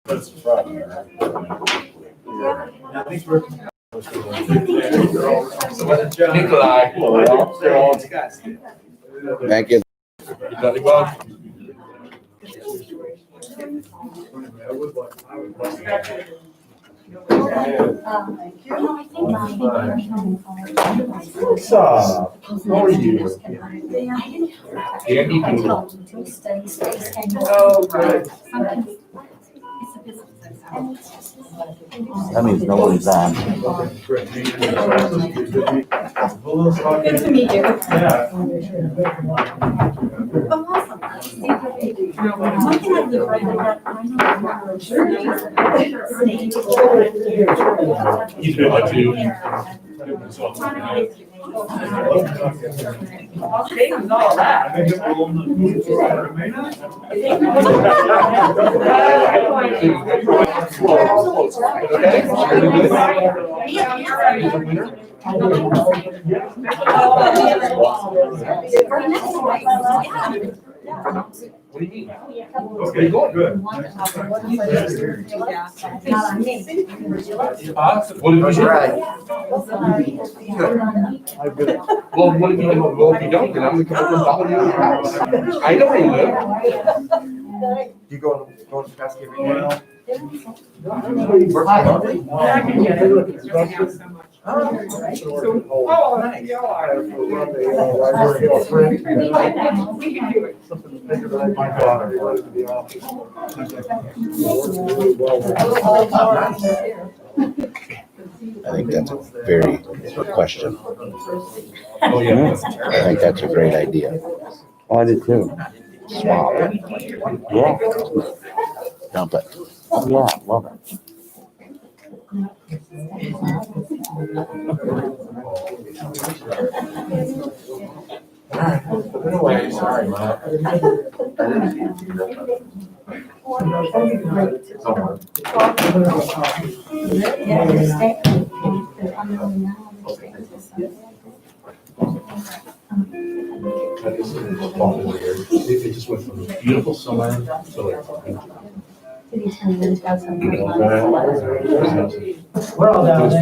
That's the problem. Nikolai. Thank you. What's up? How are you? Andy Doodle. Oh, good. That means nobody's on. Good to meet you. Yeah. He's been on too. What do you mean? Okay, good. What did you do? Well, what if you don't? Well, if you don't, then I'm gonna come over and follow you to your house. I know where you live. You go to Kiosk every day? Oh, nice. I think that's a very good question. Oh, yeah. I think that's a great idea. Oh, I did too. Swap. Yeah. Dump it. Oh, yeah, love it. Anyway, sorry, Matt. It just went from beautiful summer to like. We're all down there.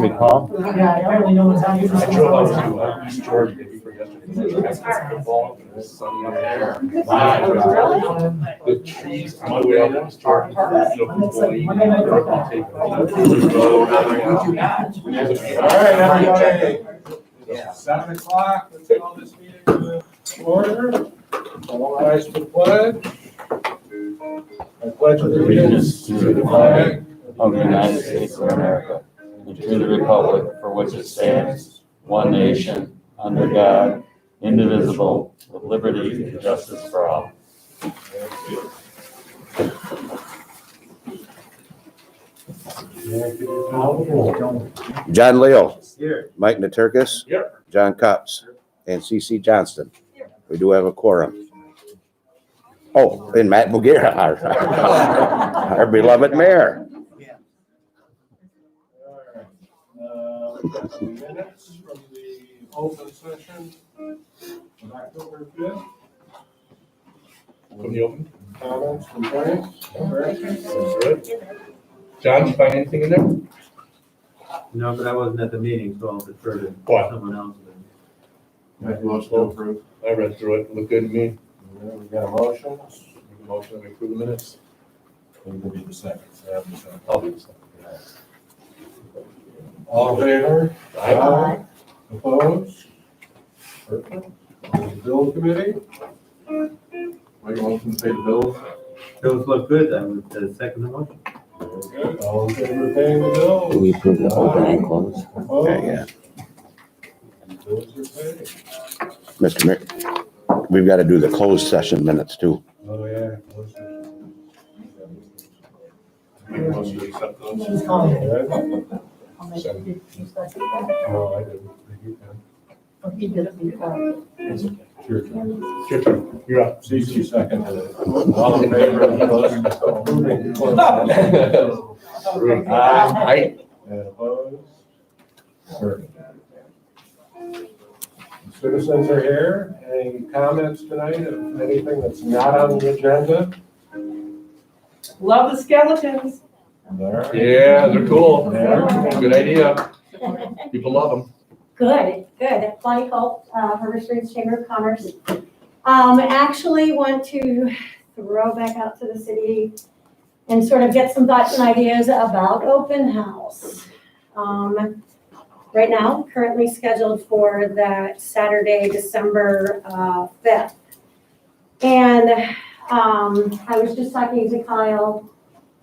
We call? Yeah, apparently no one's out here. I drove out to East Georgia the week before yesterday. Football, and it was sunny out there. The trees on the way out to East Georgia, you know, people eating, they're taking, All right, everybody. 7 o'clock, let's call this meeting to order. All rise for the pledge. I pledge allegiance to the flag Of the United States of America, and to the republic for which it stands, one nation, under God, indivisible, with liberty and justice for all. John Leo. Here. Mike Naturkis. Yep. John Copps. And CC Johnston. We do have a quorum. Oh, and Matt Bogira, our beloved mayor. All right. We've got some minutes from the open session of October 5th. From the open. Comments, complaints? All right. That's good. John, did you find anything in there? No, but I wasn't at the meeting, so I'll defer to What? someone else. Make a motion to approve. I read through it, looked good to me. We got a motion. Make a motion that we approve the minutes. We will be the second. So have the second. I'll do something. All in favor? Aye. Opposed? Perfect. Bill committee? Make a motion to pay the bills. Those look good, I would second the motion. Very good. All in favor of paying the bills? We approve the open and close. Opposed? Yeah. Bills are paid. Mr. Mayor, we've got to do the closed session minutes too. Oh, yeah. Make a motion to accept those. She's calling. Second. No, I didn't. You can. He did it before. It's okay. Your turn. It's your turn. You're up. CC second. All in favor of approving the closed session? Aye. And opposed? Perfect. citizens are here. Any comments tonight of anything that's not on the agenda? Love the skeletons. All right. Yeah, they're cool. Yeah. Good idea. People love them. Good. Bonnie Culp, River Springs Chamber of Commerce. Actually want to throw back out to the city and sort of get some thoughts and ideas about open house. Right now, currently scheduled for that Saturday, December 5th. And I was just talking to Kyle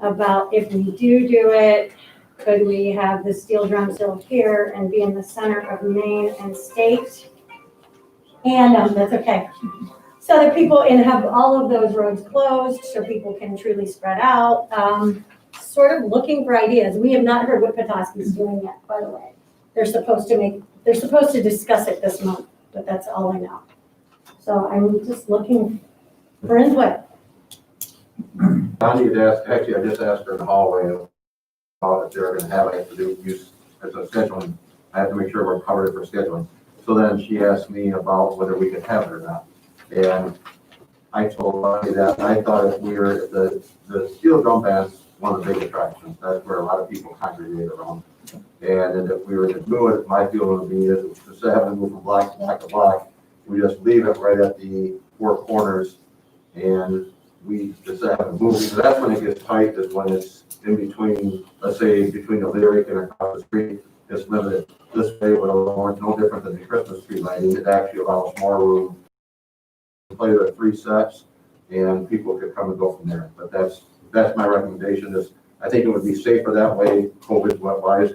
about if we do it, could we have the steel drum still here and be in the center of Main and State? And that's okay. So that people, and have all of those roads closed so people can truly spread out. Sort of looking for ideas. We have not heard what Petoskey's doing yet, by the way. They're supposed to discuss it this month, but that's all I know. So I'm just looking for input. I need to ask, actually, I just asked her in the hallway about if they're gonna have it to do use as a scheduling. I have to make sure we're covered for scheduling. So then she asked me about whether we could have it or not. And I told her that I thought if we were, the steel drum band's one of the big attractions. That's where a lot of people congregate around. And if we were to do it, my feeling would be is instead of having to move from block to block to block, we just leave it right at the four corners and we just have to move. So that's when it gets tight, is when it's in between, let's say, between the lyric and across the street, it's limited. This way would allow, no different than the Christmas tree lighting, it actually allows more room to play the 3 sets and people could come and go from there. But that's my recommendation is, I think it would be safer that way, COVID wise.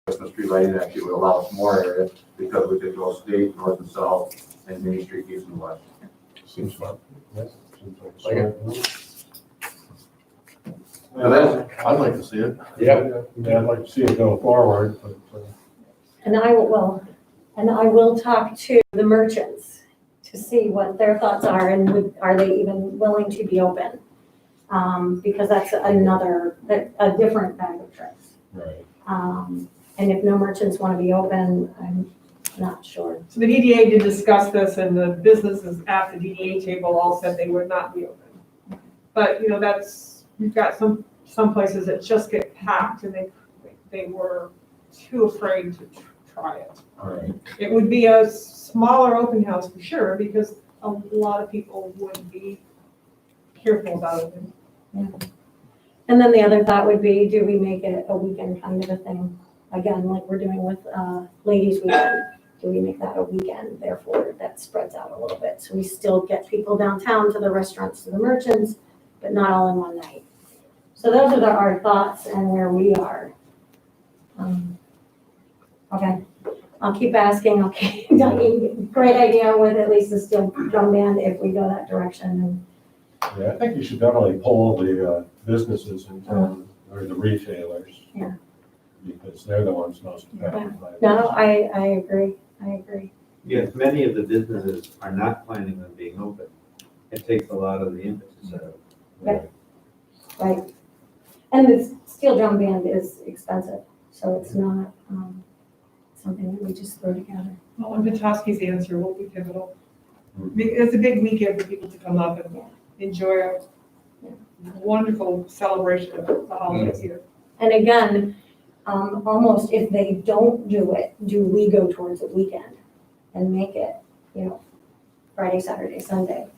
Christmas tree lighting actually would allow us more area because we could go state, north and south, and Main Street, east and west. Seems fun. Like I'd like to see it. Yeah, I'd like to see it go forward, but. And I will talk to the merchants to see what their thoughts are and are they even willing to be open? Because that's a different bag of tricks. Right. And if no merchants want to be open, I'm not sure. So the DDA did discuss this, and the businesses at the DDA table all said they would not be open. But, you've got some places that just get packed, and they were too afraid to try it. All right. It would be a smaller open house for sure, because a lot of people would be careful about it. Yeah. And then the other thought would be, do we make it a weekend kind of a thing? Again, like we're doing with Ladies Weekend. Do we make that a weekend? Therefore, that spreads out a little bit. So we still get people downtown to the restaurants, to the merchants, but not all in one night. So those are our thoughts and where we are. Okay, I'll keep asking. I'll keep great idea with at least a steel drum band if we go that direction. Yeah, I think you should definitely pull the businesses in town, or the retailers. Yeah. Because they're the ones most affected by this. No, I agree. Yes, many of the businesses are not planning on being open. It takes a lot of the impetus out of it. Right. Right. And the steel drum band is expensive, so it's not something that we just throw together. Well, and Petoskey's answer will be pivotal. It's a big weekend for people to come up and enjoy a wonderful celebration of the holidays here. And again, almost if they don't do it, do we go towards a weekend and make it, Friday, Saturday, Sunday,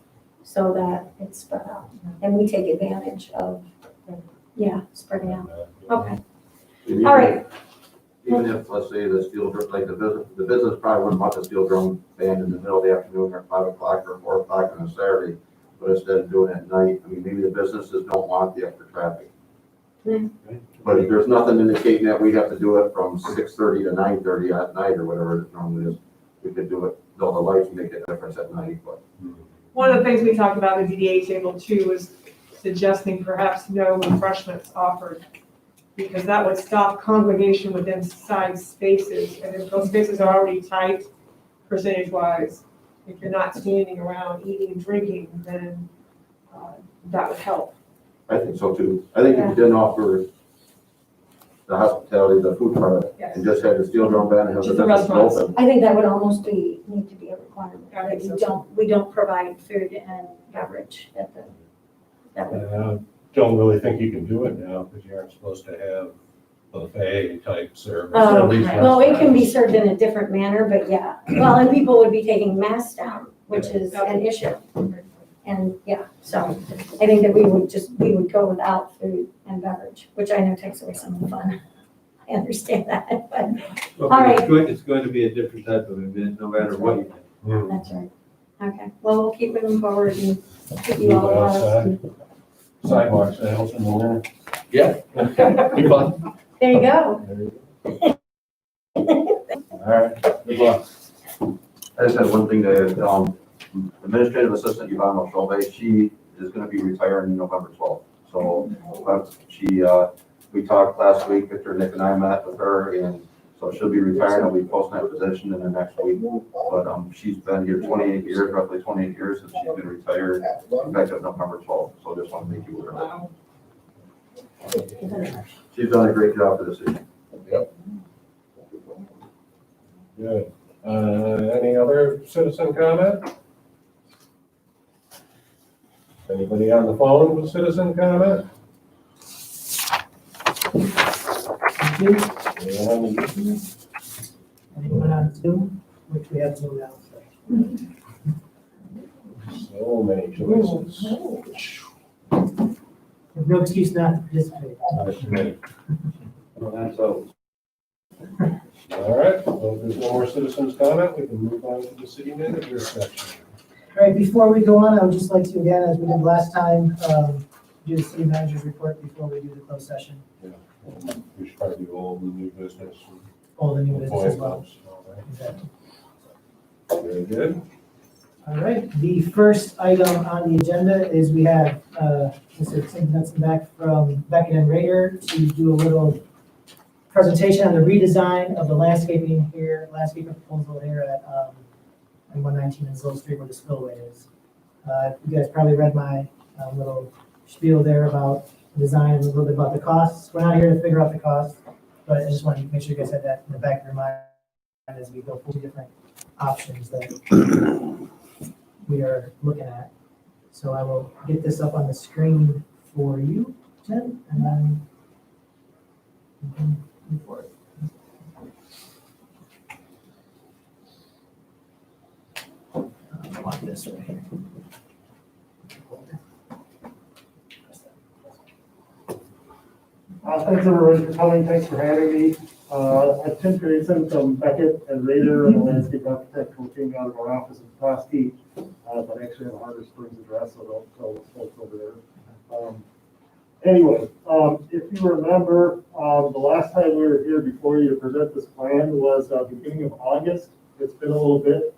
so that it's spread out and we take advantage of, spreading out. Okay. Even- All right. Even if, let's say, the steel drum, like the business probably wouldn't want the steel drum band in the middle of the afternoon or 5 o'clock or 4 o'clock on a Saturday, but instead of doing it at night, maybe the businesses don't want the extra traffic. Yeah. But if there's nothing indicating that we have to do it from 6:30 to 9:30 at night or whatever it normally is, we could do it, though the lights make a difference at night, but. One of the things we talked about at the DDA table too is suggesting perhaps no refreshments offered, because that would stop congregation within side spaces. And if those spaces are already tight, percentage-wise, if you're not standing around eating and drinking, then that would help. I think so too. I think if you didn't offer the hospitality, the food part, and just had the steel drum band and have the Just the business restaurants. open. I think that would almost need to be a requirement. I think That so, we don't provide food and beverage at the, that would, I don't really think you can do it now because you aren't supposed to have buffet type service. Oh, At least well, it can be restaurants. served in a different manner, but yeah. Well, and people would be taking masks down, which is an issue. And yeah, so I think that we would go without food and beverage, which I know takes away some of the fun. I understand that, but Well, All right. It's going to be a different type of event, no matter what you do. Hmm. that's right. Okay, well, we'll keep moving forward and keep you Move all outside. Sidewalk sales in the winter. Yeah. Be fun. There you go. There you go. All right, good luck. I just had one thing to, administrative assistant Yvonne O'Shaughnessy, she is gonna be retiring November 12th. So, we talked last week, Victor, Nick and I met with her, and so she'll be retiring, I'll be posting that position in the next week. But, she's been here 28 years, roughly 28 years, and she's been retired effective November 12th. So just want to make you aware of that. She's done a great job for the city. Good. Any other citizen comment? Anybody on the phone with citizen comment? Thank you. Anyone? Anyone on Zoom, which we have Zoom now. So many choices. There's no excuse not to participate. So, All right, well, if there's no more citizens comment, we can move on to the city manager section. All right, before we go on, I would just like to, again, as we did last time, do the city manager's report before we do the closed session. We should probably do all the new business. and All the new business as well. appointments and all that. Exactly. Very good. All right, the first item on the agenda is we have Mr. Tim Knudsen back from Beckett and Rader to do a little presentation on the redesign of the landscaping proposal here at 119 in Slow Street where the spillway is. You guys probably read my little spiel there about the design and a little bit about the costs. We're not here to figure out the costs, but I just wanted to make sure you guys had that in the back of your mind as we go through different options that we are looking at. So I will get this up on the screen for you, Tim, and then you can move forward. I want this right here. Thanks everybody for coming, thanks for having me. I'm Tim Pearson from Beckett and Rader, I'm a landscape architect who came out of our office in Kiosk, but actually have a Harbor Springs address, so don't tell those folks over there. Anyway, if you remember, the last time we were here before you to present this plan was beginning of August. It's been a little bit.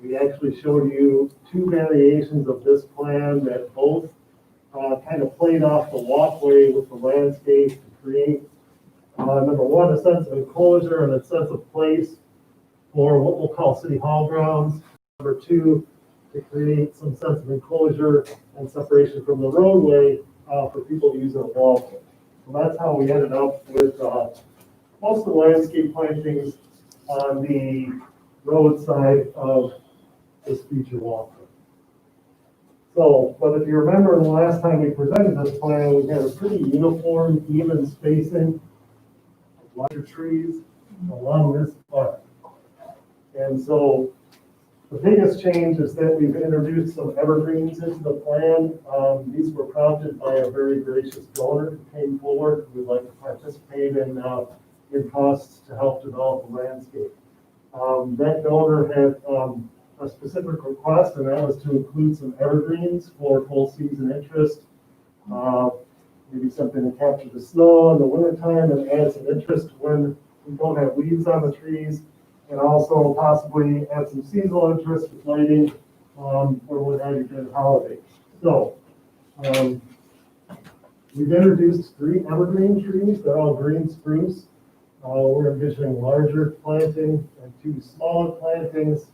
We actually showed you two variations of this plan that both kind of played off the walkway with the landscape to create, number one, a sense of enclosure and a sense of place for what we'll call city hall grounds. Number two, to create some sense of enclosure and separation from the roadway for people using a walkway. So that's how we ended up with most of the landscape plantings on the roadside of this feature walkway. So, but if you remember the last time we presented this plan, we had a pretty uniform, even spacing of larger trees along this part. And so the biggest change is that we've introduced some evergreens into the plan. These were prompted by a very gracious donor who came forward who would like to participate in costs to help develop the landscape. That donor had a specific request, and that was to include some evergreens for full season interest. Maybe something to capture the snow in the wintertime and add some interest when we don't have leaves on the trees, and also possibly add some seasonal interest with lighting for what have you during holidays. So we've introduced 3 evergreen trees. They're all green spruce. We're envisioning larger planting and 2 smaller plantings.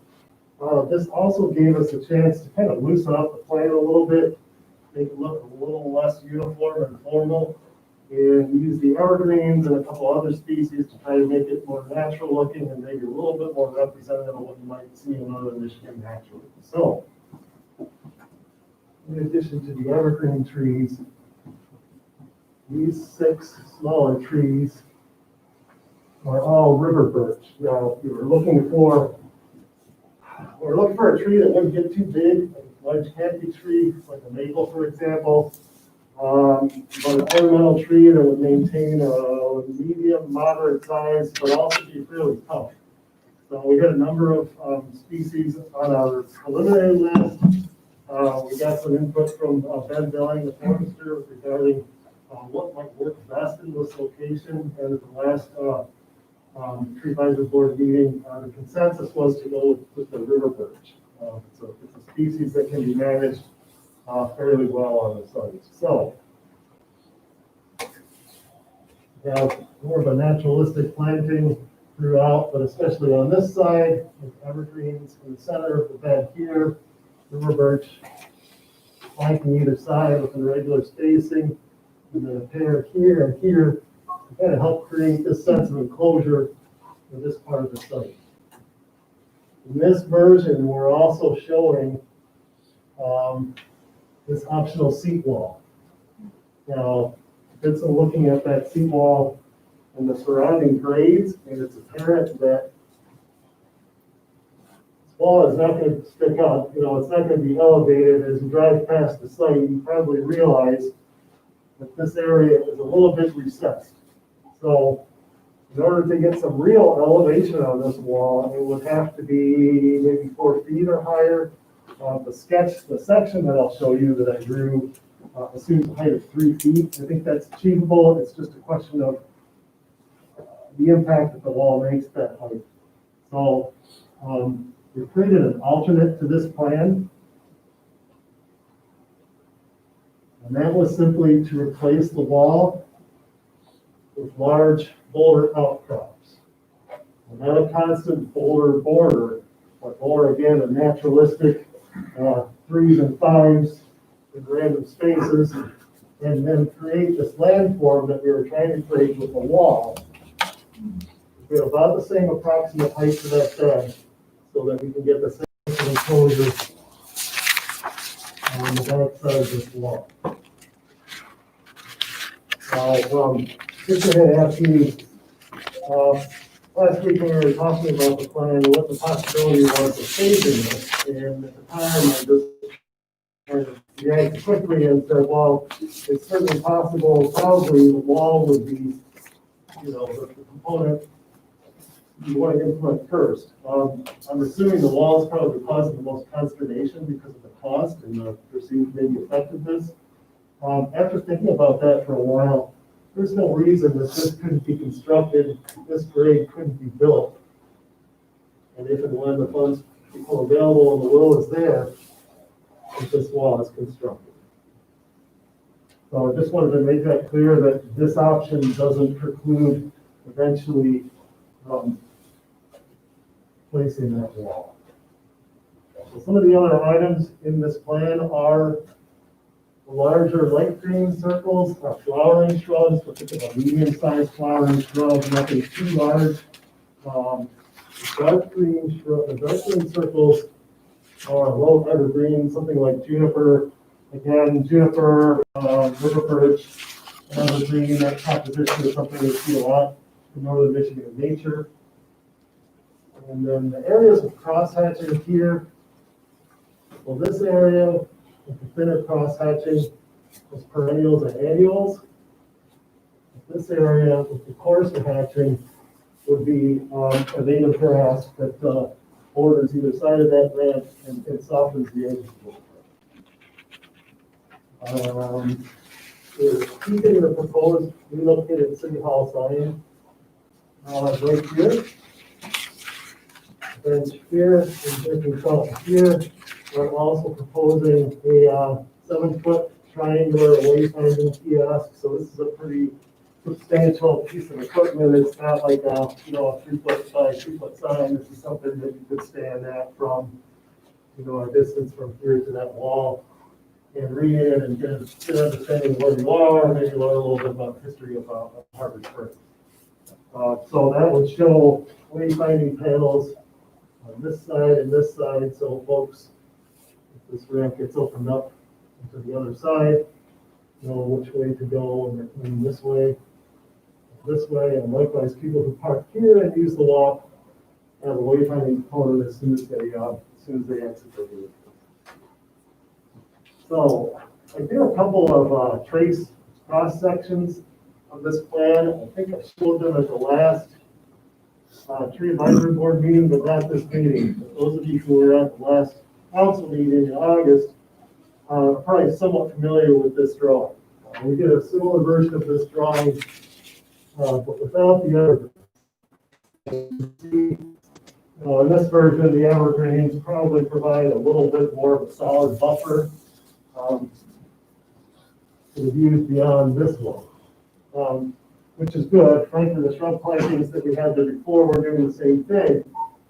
This also gave us a chance to kind of loosen up the plan a little bit, make it look a little less uniform and formal. And we use the evergreens and a couple other species to try to make it more natural looking and maybe a little bit more representative of what you might see in northern Michigan naturally. So, in addition to the evergreen trees, these 6 smaller trees are all river birch. Now, if we're looking for a tree that wouldn't get too big, like a large canopy tree, like a maple, for example. But an ornamental tree that would maintain a medium, moderate size, but also be fairly tough. So we got a number of species on our preliminary list. We got some input from Ben Belling, the forester, regarding what might work best in this location. And at the last tree advisory board meeting, the consensus was to go with the river birch. So it's a species that can be managed fairly well on the site. So we have more of a naturalistic planting throughout, but especially on this side, with evergreens in the center of the bed here, river birch flanking either side with a regular spacing, and then a pair here and here to kind of help create this sense of enclosure for this part of the site. In this version, we're also showing this optional seat wall. Now, did some looking at that seat wall and the surrounding grades, and it's apparent that this wall is not going to stick up. It's not going to be elevated. As you drive past the site, you probably realize that this area is a little bit recessed. So, in order to get some real elevation on this wall, it would have to be maybe 4 feet or higher. The section that I'll show you that I drew assumes a height of 3 feet. I think that's achievable. It's just a question of the impact that the wall makes that height. So we created an alternate to this plan. And that was simply to replace the wall with large boulder outcrops. And not a constant boulder border, but more, again, a naturalistic 3s and 5s in random spaces, and then create this landform that we were trying to create with the wall. We have about the same approximate height to that bed, so that we can get the same enclosure on the back side of this wall. Sister had asked me last week when we were talking about the plan, what the possibility was of phasing this, and at the time I just kind of reacted quickly and said, well, it's certainly possible, probably the wall would be, the component you want to implement first. I'm assuming the wall is probably causing the most consternation because of the cost and the perceived maybe effectiveness. After thinking about that for a while, there's no reason that this couldn't be constructed, this grade couldn't be built. And if and when the funds become available and the will is there, if this wall is constructed. So I just wanted to make that clear that this option doesn't preclude eventually placing that wall. So some of the other items in this plan are the larger light green circles are flowering shrubs, but think about medium-sized flowering shrubs, nothing too large. The dark green circles are low evergreen, something like juniper. Again, juniper, river birch, and evergreen. That composition is something we see a lot in northern Michigan in nature. And then the areas of cross-hatching here. Well, this area with the thinner cross-hatching is perennials and annuals. This area with the coarser hatching would be a native grass that borders either side of that branch and softens the edges a little bit. We're keeping the proposed relocated City Hall sign right here. Then here, here, we're also proposing a 7-foot triangular wayfinding kiosk. So this is a pretty substantial piece of equipment. It's not like a 3-foot by 2-foot sign. This is something that you could stand at from a distance from here to that wall. and read it and get an understanding of where you are, maybe learn a little bit about the history of Harbor Springs. So that would show wayfinding panels on this side and this side, so folks, if this ramp gets opened up to the other side, know which way to go, and they're coming this way, and likewise, people who park here and use the walk have a wayfinding component as soon as they exit the vehicle. So I did a couple of trace cross sections of this plan. I think I showed them at the last tree advisory board meeting, but not this meeting. But those of you who were at the last council meeting in August are probably somewhat familiar with this drawing. We did a similar version of this drawing, but without the other. In this version, the evergreens probably provide a little bit more of a solid buffer to the views beyond this one, which is good. Frankly, the shrub plantings that we had there before were doing the same thing.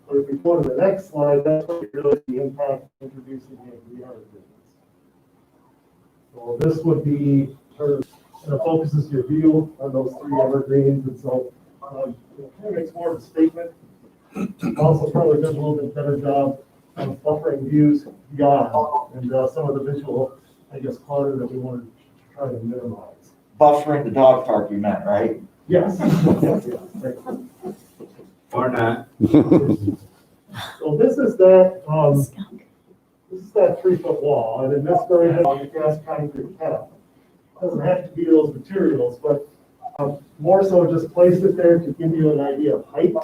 But if we go to the next slide, that's what really the impact of introducing the evergreens. So this would be sort of, and it focuses your view on those three evergreens, and so it kind of makes more of a statement. Also probably does a little bit better job of buffering views beyond, and some of the visual, I guess, clutter that we want to try to minimize. Buffering the dog park, you meant, right? Yes. Yes. Thank you. Or not. So this is that 3-foot wall, and in this version, the cast concrete cap. Doesn't have to be those materials, but more so just placed it there to give you an idea of height.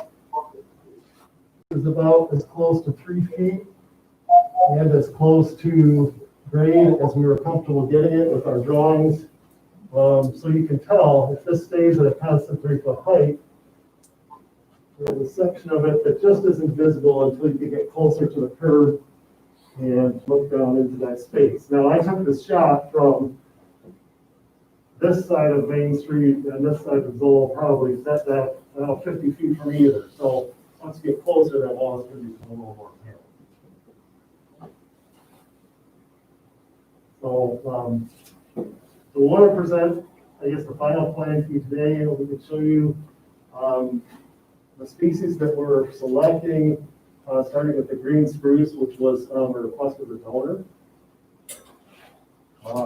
Is about as close to 3 feet and as close to grade as we were comfortable getting it with our drawings. So you can tell if this stays at a constant 3-foot height, there's a section of it that just isn't visible until you can get closer to the curb and look down into that space. Now I took this shot from this side of Main Street and this side of Zoll, probably set that 50 feet from either. So once you get closer, that wall is going to become a little more apparent. So, we want to present, I guess, the final plan to you today, and we can show you the species that we're selecting, starting with the green spruce, which was a request of the donor.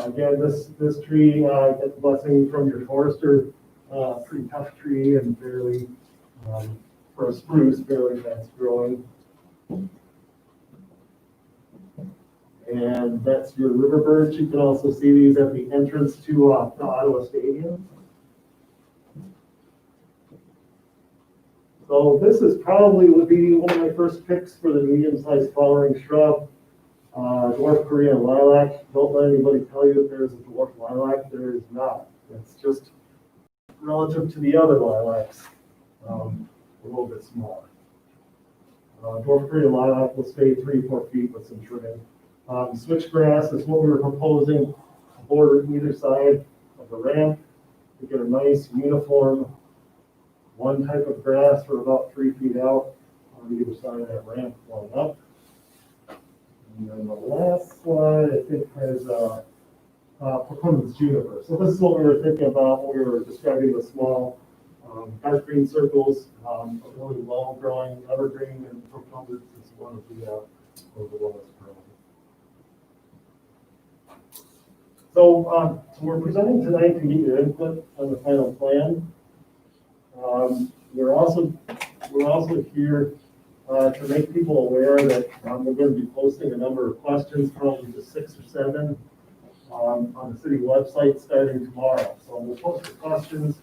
Again, this tree gets a blessing from your forester, pretty tough tree and fairly, for a spruce, fairly fast growing. And that's your river birch. You can also see these at the entrance to the Ottawa Stadium. So this is probably would be one of my first picks for the medium-sized flowering shrub. Dwarf Korean lilac. Don't let anybody tell you that there's a dwarf lilac. There is not. It's just relative to the other lilacs, a little bit smaller. Dwarf Korean lilac will stay 3-4 feet with some trimming. Switchgrass is what we were proposing, border either side of the ramp to get a nice uniform one type of grass for about 3 feet out on either side of that ramp going up. And then the last slide, I think, has Procundus juniper. So this is what we were thinking about when we were describing the small dark green circles, a really low growing evergreen, and Procundus is one of the lowest growing. So we're presenting tonight to get your input on the final plan. We're also here to make people aware that we're going to be posting a number of questions, probably just 6 or 7, on the city website starting tomorrow. So we'll post the questions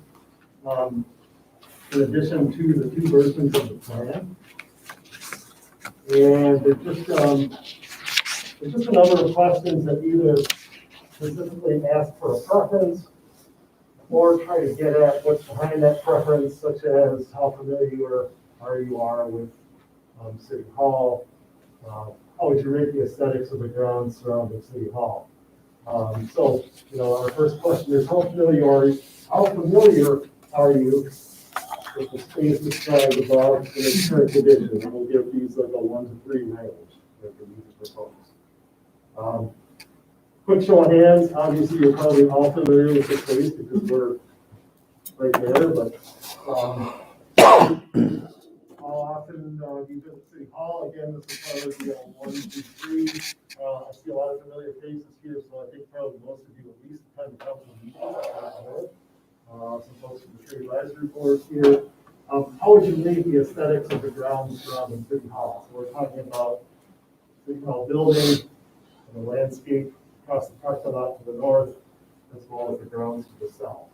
in addition to the 2 versions of the plan. And there's just a number of questions that either specifically ask for a preference or try to get at what's behind that preference, such as how familiar you are with City Hall, how would you rate the aesthetics of the grounds surrounding City Hall? So, our first question is, how familiar are you with the space described above in its current condition? And we'll give these like a 1 to 3 range that these are proposed. quick show of hands, obviously you're probably all familiar with the space because we're right there, but, how often, do you visit City Hall? Again, this is probably, 1, 2, 3. I see a lot of familiar faces here, so I think probably most of you at least attend a couple of meetings. Some folks from the Trade Advisory Board here. How would you rate the aesthetics of the grounds surrounding City Hall? So we're talking about City Hall building and the landscape across the parking lot to the north, as well as the grounds to the south.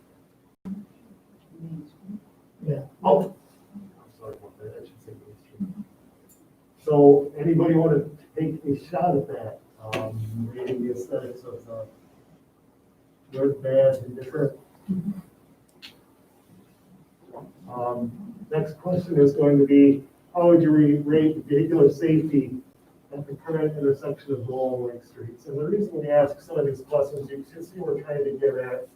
Yeah. Oh, I'm sorry about that. I should say Main Street. So anybody want to take a shot at that? Rating the aesthetics of the good, bad, and different. Next question is going to be, how would you rate vehicular safety at the current intersection of Lowell and Lake Streets? And the reason we ask some of these questions, you can see we're trying to get at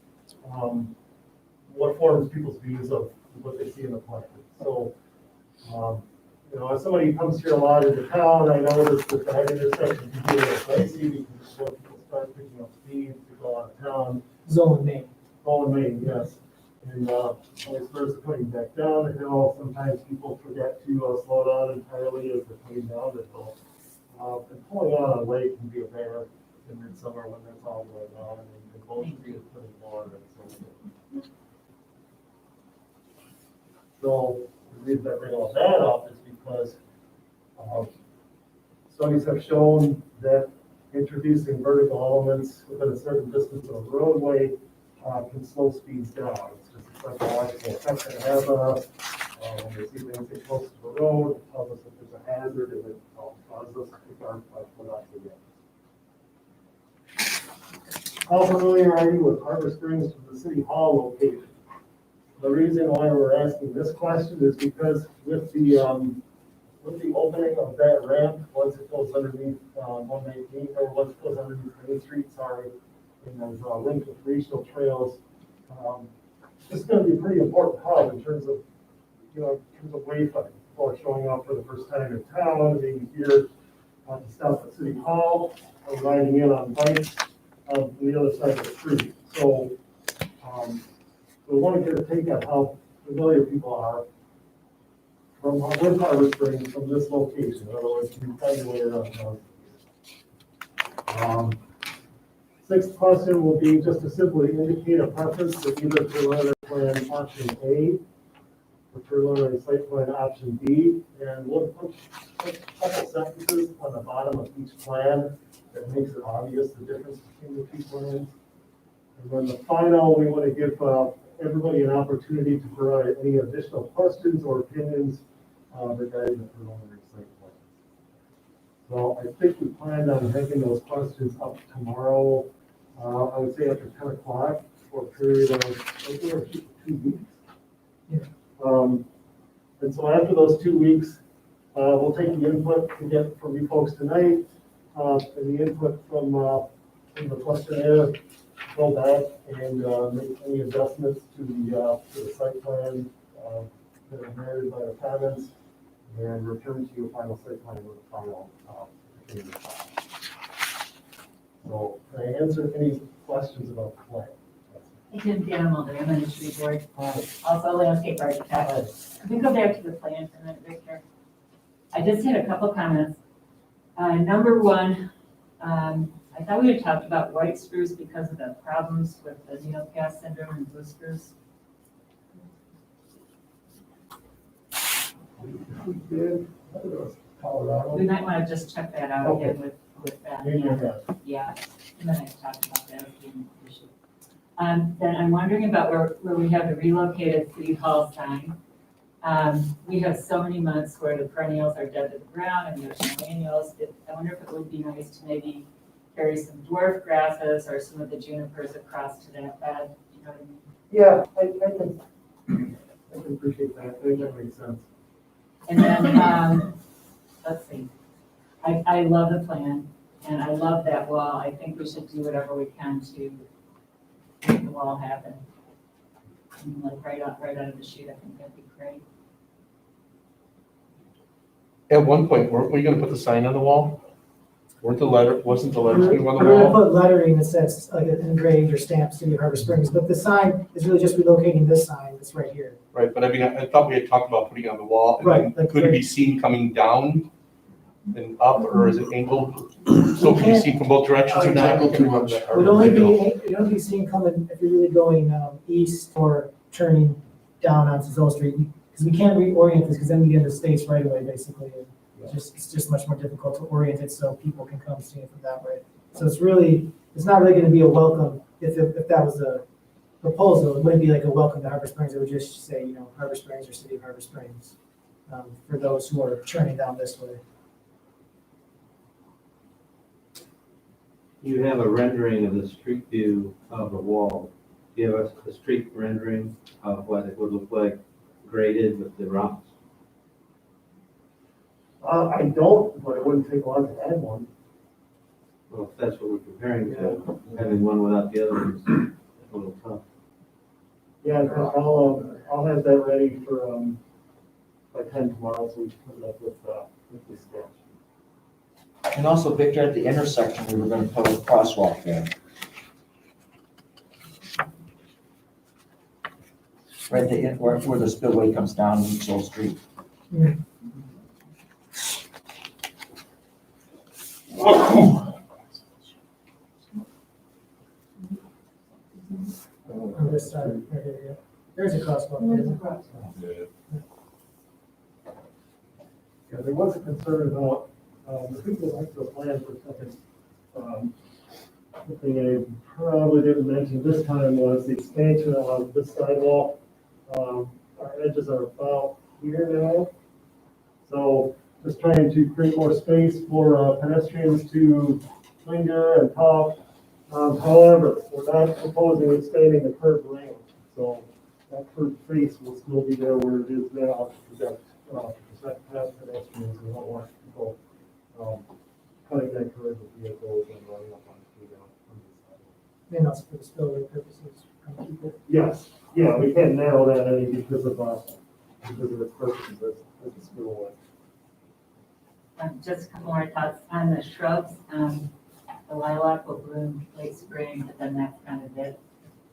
what forms people's views of what they see in the plan. So, as somebody who comes here a lot into town, I noticed that that intersection can be a little dicey because before people start picking up speed to go out of town. Zone Main. Zone Main, yes. And vice versa, coming back down the hill, sometimes people forget to slow down entirely as they're coming down the hill. And pulling out on Lake can be a bear in midsummer when that's all going on, and both of you putting more and so forth. So the reason I bring all that up is because studies have shown that introducing vertical elements within a certain distance of a roadway can slow speeds down. It's just a psychological effect that it has on us. When we see things get close to the road, it tells us if there's a hazard, and it causes us to pick our foot off the gas. How familiar are you with Harbor Springs from the City Hall location? The reason why we're asking this question is because with the opening of that ramp, once it goes underneath 119, or once it goes underneath Main Street, sorry, and there's linked with regional trails, it's going to be a pretty important hub in terms of, in terms of wayfinding. People are showing up for the first time in town, being here to stop at City Hall, or riding in on bikes on the other side of the street. So, we want to get a take on how familiar people are with Harbor Springs from this location. In other words, can you tell me where you're on? Sixth question will be just to simply indicate a preference for either preliminary plan option A or preliminary site plan option B. And we'll put a couple sentences on the bottom of each plan that makes it obvious the difference between the two plans. And then the final, we want to give everybody an opportunity to provide any additional questions or opinions regarding the preliminary site plan. So I think we planned on having those questions up tomorrow, I would say after 10 o'clock for a period of 2 weeks. Yeah. And so after those 2 weeks, we'll take the input to get from you folks tonight and the input from the questionnaire, go back and make any adjustments to the site plan that are inherited by the comments, and return to your final site plan with a final opinion. So can I answer any questions about the plan? Jim Mulder, I'm on the tree board, also landscape architect. If we go back to the plan for a minute, Victor. I just had a couple comments. Number one, I thought we had talked about white spruce because of the problems with the neopast syndrome and blue spruce. We did, that was Colorado. We might want to just check that out again with that. Maybe I got it. Yeah, and then I talked about that as being an issue. Then I'm wondering about where we have the relocated City Hall sign. We have so many months where the perennials are dead to the ground and there's no annuals. I wonder if it would be nice to maybe carry some dwarf grasses or some of the junipers across to that bed. You know what I mean? Yeah, I can appreciate that. I think that makes sense. And then, let's see. I love the plan and I love that wall. I think we should do whatever we can to make the wall happen. I mean, like right out of the chute, I think that'd be great. At one point, weren't we gonna put the sign on the wall? Wasn't the letters We're gonna go on we're the gonna wall? put lettering that says, like engraved or stamped City of Harbor Springs, but the sign is really just relocating this sign that's right here. Right, but I mean, I thought we had talked about putting it on the wall. and Right, like- Could it be seen coming down and up, or is it angled? So can you see from both directions or not? It would only be seen coming if you're really going east or turning down onto Zoll Street. Because we can't reorient this, because then we get into space right away, basically. And it's just much more difficult to orient it so people can come see it from that way. So it's not really gonna be a welcome, if that was a proposal, it wouldn't be like a welcome to Harbor Springs. It would just say, Harbor Springs or City of Harbor Springs, for those who are turning down this way. You have a rendering of the street view of the wall. Do you have a street rendering of what it would look like graded with the rocks? I don't, but it wouldn't take long to add one. Well, if that's what we're comparing to, having one without the other is a little tough. Yeah, and I'll have that ready for, by 10 tomorrow, so we can put it up with the sketch. And also, Victor, at the intersection, we were gonna put a crosswalk there. Right there, where the spillway comes down Eagle Street. On this side, right here, yeah. There's a crosswalk. Yeah, there was a concern about, the people like the plan for second, the thing I probably didn't mention this time was the expansion of this sidewalk. Our edges are about here now. So just trying to create more space for pedestrians to linger and talk. However, we're not proposing expanding the curb lane. So that curb face will still be there where it is now to protect past pedestrians. We don't want people cutting that curb with vehicles and running up on the street. And also for the spillway purposes. Yes, yeah, we can't narrow that any because of its purposes as a spillway. Just a couple more thoughts on the shrubs. The lilac will bloom late spring, but then that's kind of it.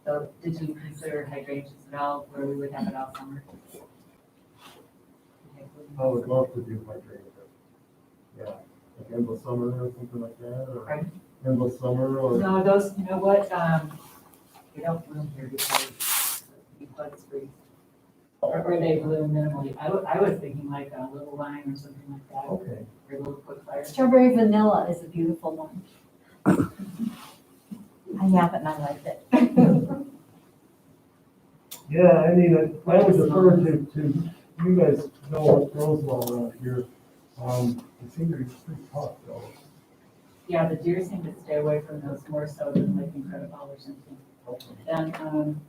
So did you consider hydrangeas at all, where we would have it all summer? I would love to do hydrangea. Yeah, like endless summer or something like that, or Pardon? endless summer or. No, those, you know what, they don't bloom here because it's free. Or they bloom minimally. I was thinking like a little lime or something like that, Okay. or a little quick fire. Strawberry vanilla is a beautiful one. I have it and I like it. Yeah, I mean, I would defer to, you guys know what grows well around here. It seems to be pretty tough though. Yeah, the deer seem to stay away from those more so than like Incredible or something. And,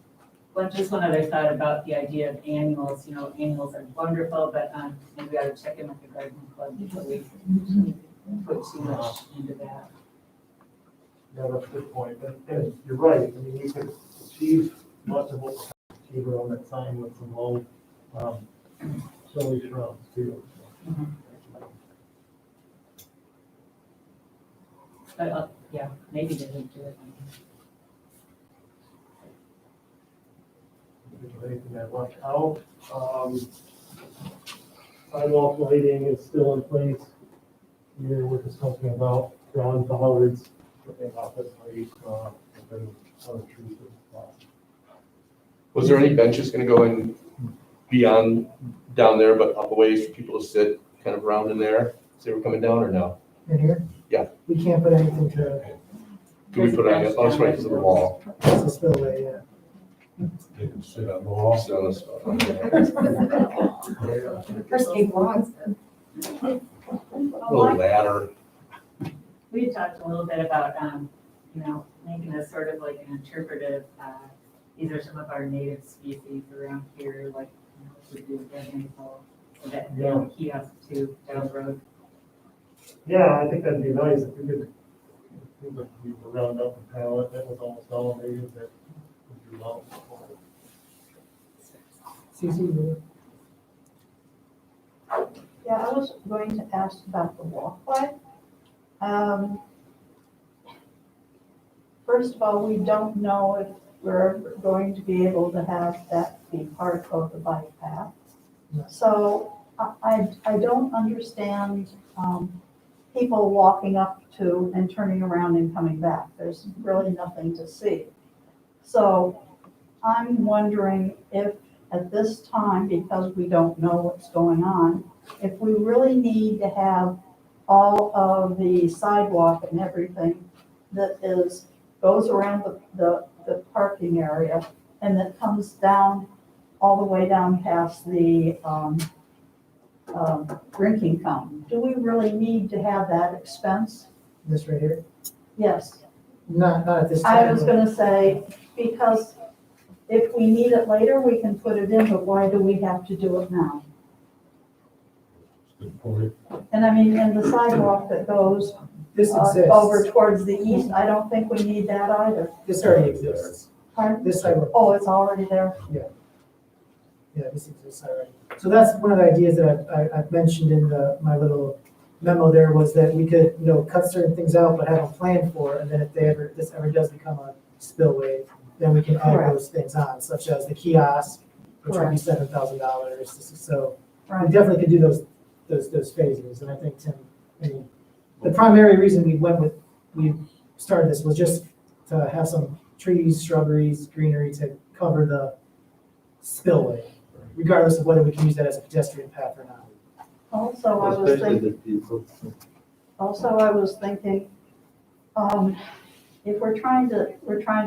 just one other thought about the idea of annuals. Annuals are wonderful, but maybe we ought to check in with the garden club before we put too much into that. Yeah, that's a good point. And you're right. I mean, you could achieve much of what we're achieve on that sign with some low, showy shrubs too. But, yeah, maybe they would do it. Anything that left out. Sidewalk lighting is still in place. Here, we're just talking about ground bollards, putting out this light, and then other trees. Was there any benches gonna go in beyond down there, but up a ways for people to sit kind of around in there as they were coming down, or no? In here? Yeah. We can't put anything to, Do we put it on, oh, it's right to the wall? it's a spillway, yeah. They can sit on the wall. Sit on this stuff. First aid logs. Little ladder. We had talked a little bit about, making this sort of like an interpretive, these are some of our native species around here, like, we do red maple, so that kiosk too, down the road. Yeah, I think that'd be nice if we could, we were round up the palette, that was almost all native, that would be well. CC, Yeah, I was going to ask about the walkway. Um, First of all, we don't know if we're going to be able to have that be part of the bike path. So I don't understand, people walking up to and turning around and coming back. There's really nothing to see. So I'm wondering if at this time, because we don't know what's going on, if we really need to have all of the sidewalk and everything that goes around the parking area and that comes down all the way down past the drinking fountain. Do we really need to have that expense? This right here? Yes. Not at this time. I was gonna say, because if we need it later, we can put it in, but why do we have to do it now? And I mean, and the sidewalk that goes This exists. over towards the east, I don't think we need that either. This already exists. Pardon? This sidewalk. Oh, it's already there? Yeah, this exists already. So that's one of the ideas that I've mentioned in my little memo there, was that we could, cut certain things out, but have a plan for it. And then if this ever does become a spillway, then we can add Correct. those things on, such as the kiosk, which would be $7,000. So we Right. definitely could do those phases. And I think Tim, the primary reason we started this was just to have some trees, shrubberies, greenery to cover the spillway, regardless of whether we can use that as a pedestrian path or not. Also, I was thinking, if we're trying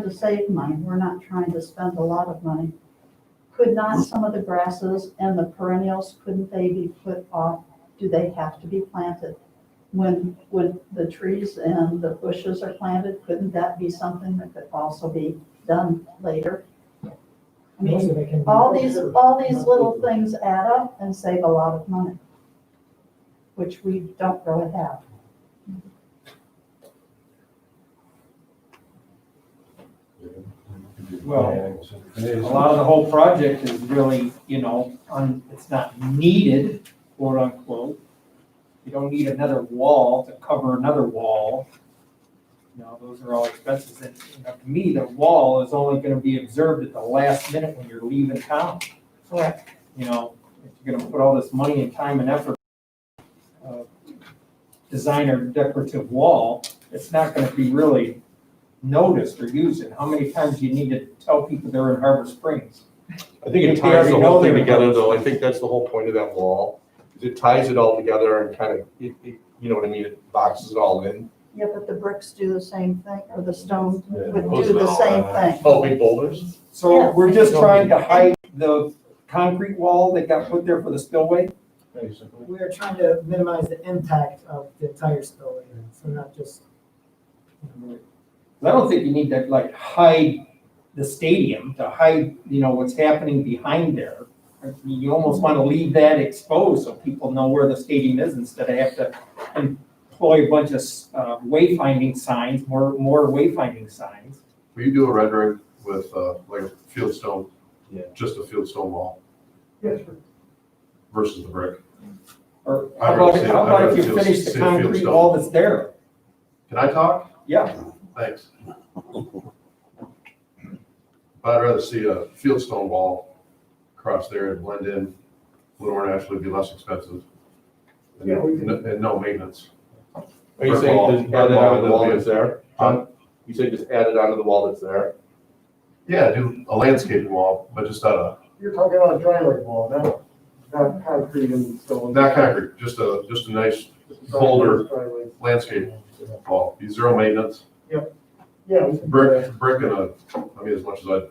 to save money, we're not trying to spend a lot of money. Could not some of the grasses and the perennials, couldn't they be put off? Do they have to be planted? When the trees and the bushes are planted, couldn't that be something that could also be done later? I Most mean, of it can be- all these little things add up and save a lot of money, which we don't really have. Well, a lot of the whole project is really, it's not needed, quote unquote. You don't need another wall to cover another wall. Those are all expenses. And to me, the wall is only gonna be observed at the last minute when you're leaving town. Correct. If you're gonna put all this money and time and effort, design or decorative wall, it's not gonna be really noticed or used. And how many times do you need to tell people they're in Harbor Springs? I think it ties the whole thing together, though. I think that's the whole point of that wall. Is it ties it all together and kind of, you know what I mean? It boxes it all in. Yeah, but the bricks do the same thing, or the stone would Most do of it the all, same thing. Oh, big boulders? So Yeah. we're just trying to hide the concrete wall that got put there for the spillway? Basically. We are trying to minimize the impact of the entire spillway, so not just. I don't think you need to hide the stadium, to hide, what's happening behind there. You almost want to leave that exposed so people know where the stadium is instead of have to employ a bunch of wayfinding signs, more wayfinding signs. Will you do a rendering with, like a field stone? Yeah. Just a field stone wall Yes. versus the brick? Or I'd how rather see- about I'd rather if you see a- finish see the a field concrete stone. wall that's there? Can I talk? Yeah. Thanks. I'd rather see a field stone wall across there and blend in, a little more naturally, be less expensive. And and no maintenance. Are you saying just add it onto the wall that's there? John, you say just add it onto the wall that's there? Yeah, do a landscaping wall, but just You're talking about a dry lake wall, not concrete and stone. not concrete, just a nice boulder landscape wall. Be zero maintenance. Yeah. we can do Brick that. and as much as I'd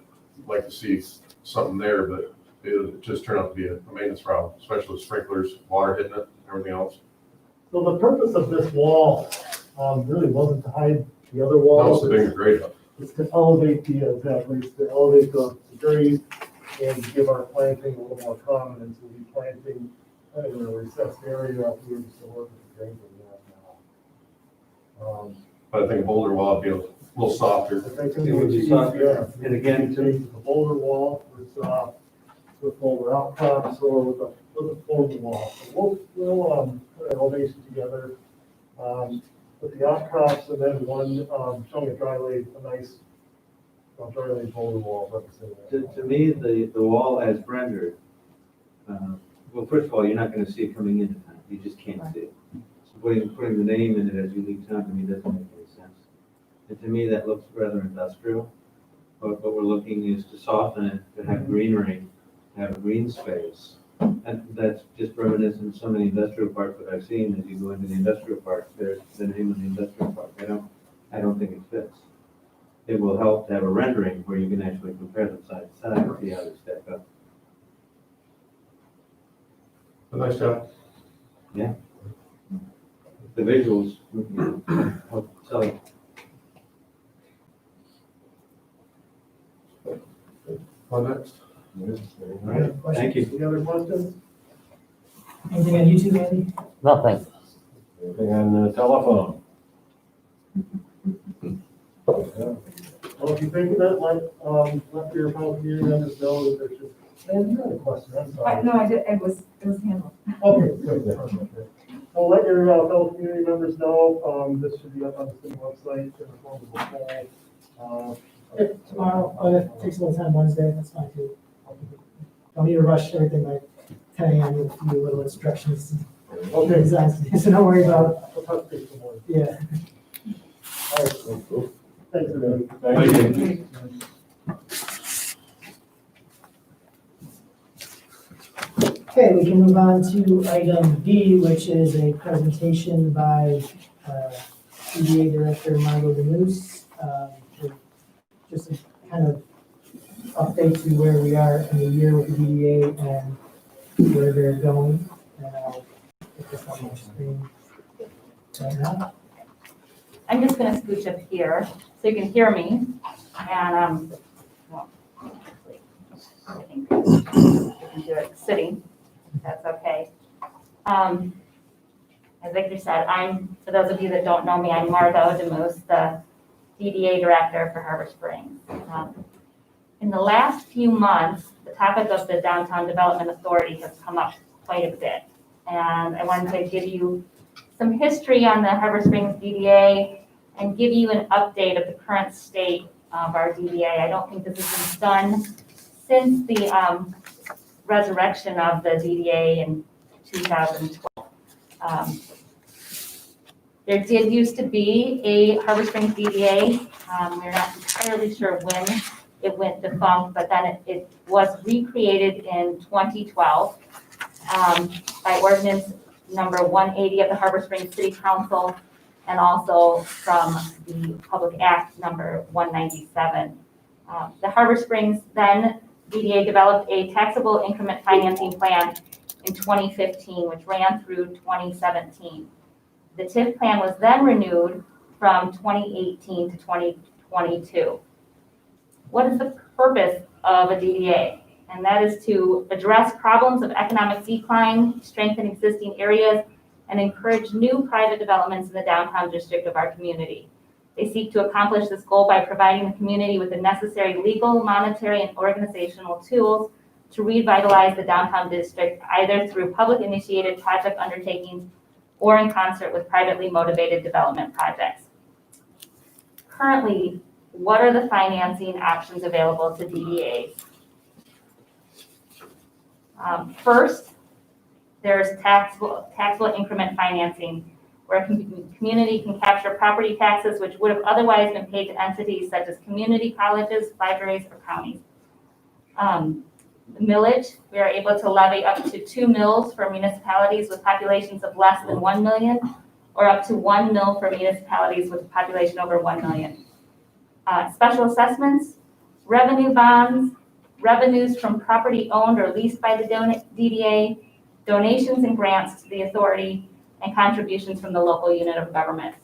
like to see something there, but it just turned out to be a maintenance problem, especially with sprinklers, water hitting it, everything else. So the purpose of this wall, really wasn't to hide the other That was walls. the bigger grade up. It's to elevate the grade and give our planting a little more prominence. We'll be planting in a recessed area up here to work with the grade that we have now. But I think a boulder wall would be a little softer. I think It would be softer. yeah. And again, to the boulder wall with boulder outcrops or with a foam wall. So we'll put an elevation together. with the outcrops and then one, showing a dry laid, a nice, dry laid boulder wall representing To me, the wall as rendered, well, first of all, you're not gonna see it coming into town, you just can't see it. So putting the name in it as you leave town, to me, doesn't make any sense. And to me, that looks rather industrial. What we're looking is to soften it, to have greenery, to have a green space. And that's just reminiscent of so many industrial parks that I've seen. As you go into the industrial park, there's the name of the industrial park. I don't think it fits. It will help to have a rendering where you can actually compare them side to side and see how they stack up. Nice job. Yeah. The visuals, you know, help sell it. On next. Thank you. Any other questions? Anything on YouTube, Andy? Nothing. Anything on the telephone? Well, if you think of it, let your fellow community members know that there's just, and you had a question, I'm sorry. No, I did, it was handled. Okay, good. Well, let your fellow community members know, this should be up on the city website in the form of a poll. Tomorrow, if it takes a little time Wednesday, that's fine too. Don't need to rush everything by 10 a.m. with a few little instructions. Okay. So don't worry about I'll touch base tomorrow. it. Yeah. All right. Thanks, everybody. Thank you. Okay, we can move on to item B, which is a presentation by CDA Director Margot DeMoose. Just a kind of update to where we are in the year with the DDA and where they're going. And I'll get this on my screen right now. I'm just gonna scooch up here so you can hear me. And, well, actually, I think we can do it sitting, if that's okay. As Victor said, for those of you that don't know me, I'm Margot DeMoose, the DDA Director for Harbor Springs. In the last few months, the topic of the Downtown Development Authority has come up quite a bit. And I wanted to give you some history on the Harbor Springs DDA and give you an update of the current state of our DDA. I don't think this has been done since the resurrection of the DDA in 2012. There did used to be a Harbor Springs DDA. We're not entirely sure when it went defunct, but then it was recreated in 2012 by ordinance number 180 of the Harbor Springs City Council, and also from the Public Act number 197. The Harbor Springs then DDA developed a taxable increment financing plan in 2015, which ran through 2017. The TIF plan was then renewed from 2018 to 2022. What is the purpose of a DDA? And that is to address problems of economic decline, strengthen existing areas, and encourage new private developments in the downtown district of our community. They seek to accomplish this goal by providing the community with the necessary legal, monetary, and organizational tools to revitalize the downtown district, either through public-initiated project undertakings or in concert with privately motivated development projects. Currently, what are the financing options available to DDAs? First, there's taxable increment financing, where a community can capture property taxes which would have otherwise been paid to entities such as community colleges, libraries, or counties. Millage, we are able to levy up to 2 mills for municipalities with populations of less than 1 million, or up to 1 mill for municipalities with a population over 1 million. Special assessments, revenue bonds, revenues from property owned or leased by the DDA, donations and grants to the authority, and contributions from the local unit of government.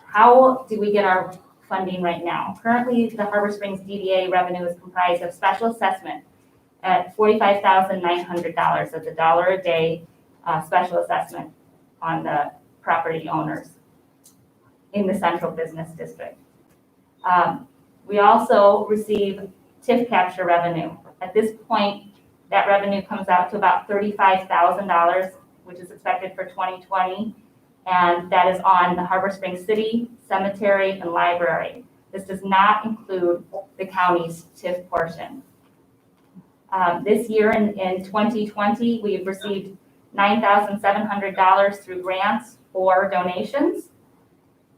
How do we get our funding right now? Currently, the Harbor Springs DDA revenue is comprised of special assessment at $45,900. That's $1 a day special assessment on the property owners in the central business district. We also receive TIF capture revenue. At this point, that revenue comes out to about $35,000, which is expected for 2020. and that is on the Harbor Springs City, Cemetery, and Library. This does not include the county's TIF portion. This year in 2020, we have received $9,700 through grants or donations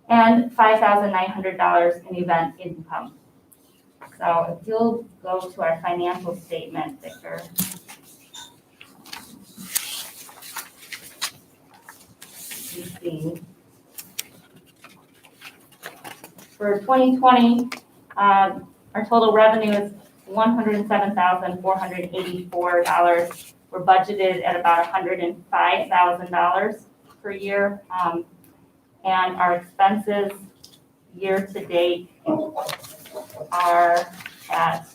and $5,900 in event income. So if you'll go to our financial statement, Victor. You see, for 2020, our total revenue is $107,484. We're budgeted at about $105,000 per year. And our expenses year to date are at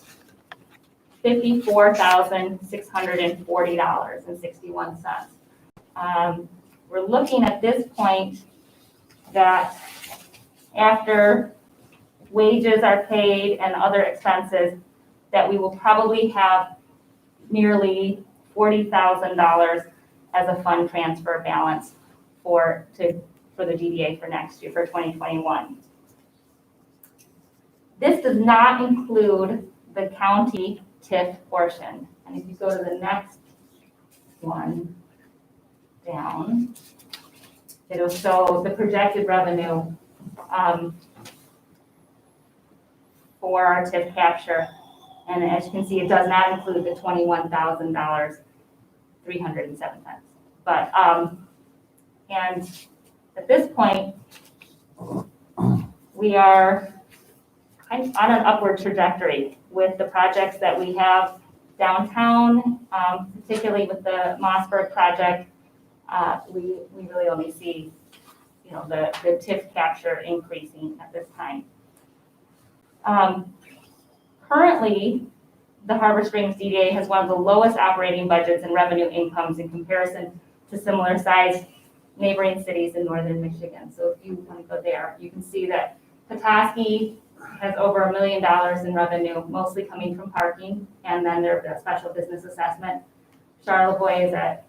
$54,640.61. We're looking at this point that after wages are paid and other expenses, that we will probably have nearly $40,000 as a fund transfer balance for the DDA for next year, for 2021. This does not include the county TIF portion. And if you go to the next one down, it'll show the projected revenue for our TIF capture. And as you can see, it does not include the $21,307. But, and at this point, we are on an upward trajectory with the projects that we have downtown, particularly with the Mossberg project. We really only see, the TIF capture increasing at this time. Currently, the Harbor Springs DDA has one of the lowest operating budgets and revenue incomes in comparison to similar sized neighboring cities in northern Michigan. So if you want to go there, you can see that Petoskey has over $1 million in revenue, mostly coming from parking, and then their special business assessment. Charlevoix is at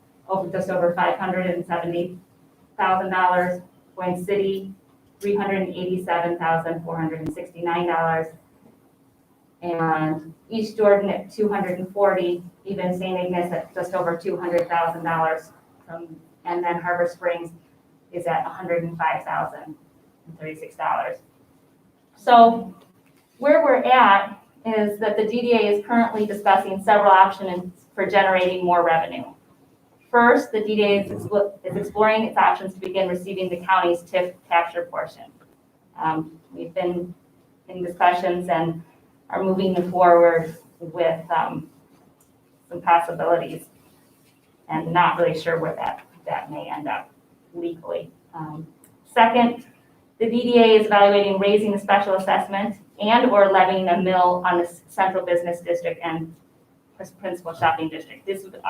just over $570,000. Point City, $387,469. And East Jordan at $240,000, even St. Ignace at just over $200,000. And then Harbor Springs is at $105,036. So where we're at is that the DDA is currently discussing several options for generating more revenue. First, the DDA is exploring its options to begin receiving the county's TIF capture portion. We've been in discussions and are moving forward with some possibilities, and not really sure where that may end up legally. Second, the DDA is evaluating raising the special assessment and or levying a mill on the central business district and principal shopping district. This would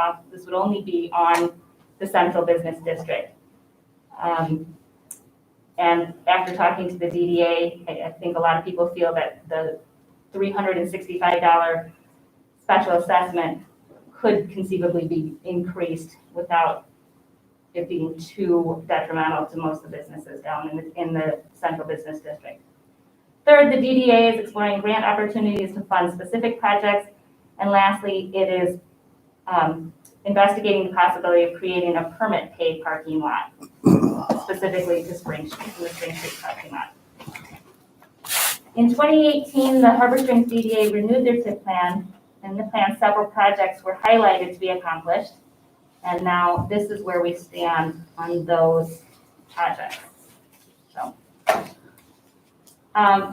only be on the central business district. And after talking to the DDA, I think a lot of people feel that the $365 special assessment could conceivably be increased without it being too detrimental to most of the businesses down in the central business district. Third, the DDA is exploring grant opportunities to fund specific projects. And lastly, it is investigating the possibility of creating a permit paid parking lot, specifically to Spring Street, the Spring Street parking lot. In 2018, the Harbor Springs DDA renewed their TIF plan. In the plan, several projects were highlighted to be accomplished. And now this is where we stand on those projects. So,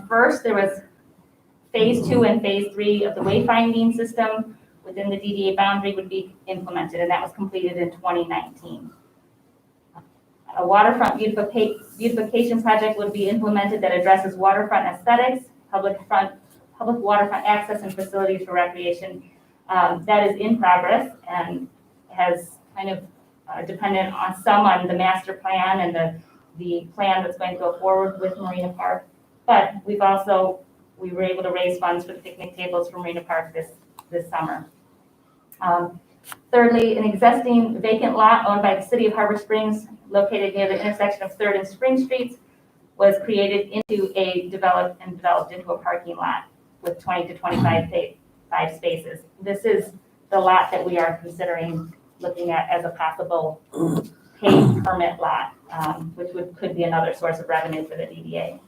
first, there was phase 2 and phase 3 of the wayfinding system within the DDA boundary would be implemented, and that was completed in 2019. A waterfront beautification project would be implemented that addresses waterfront aesthetics, public waterfront access, and facilities for recreation. That is in progress and has kind of dependent on the master plan and the plan that's going to go forward with Marina Park. But we were able to raise funds for the picnic tables for Marina Park this summer. Thirdly, an existing vacant lot owned by the city of Harbor Springs located near the intersection of 3rd and Spring Streets was created into developed into a parking lot with 20 to 25 spaces. This is the lot that we are considering looking at as a possible paid permit lot, which could be another source of revenue for the DDA.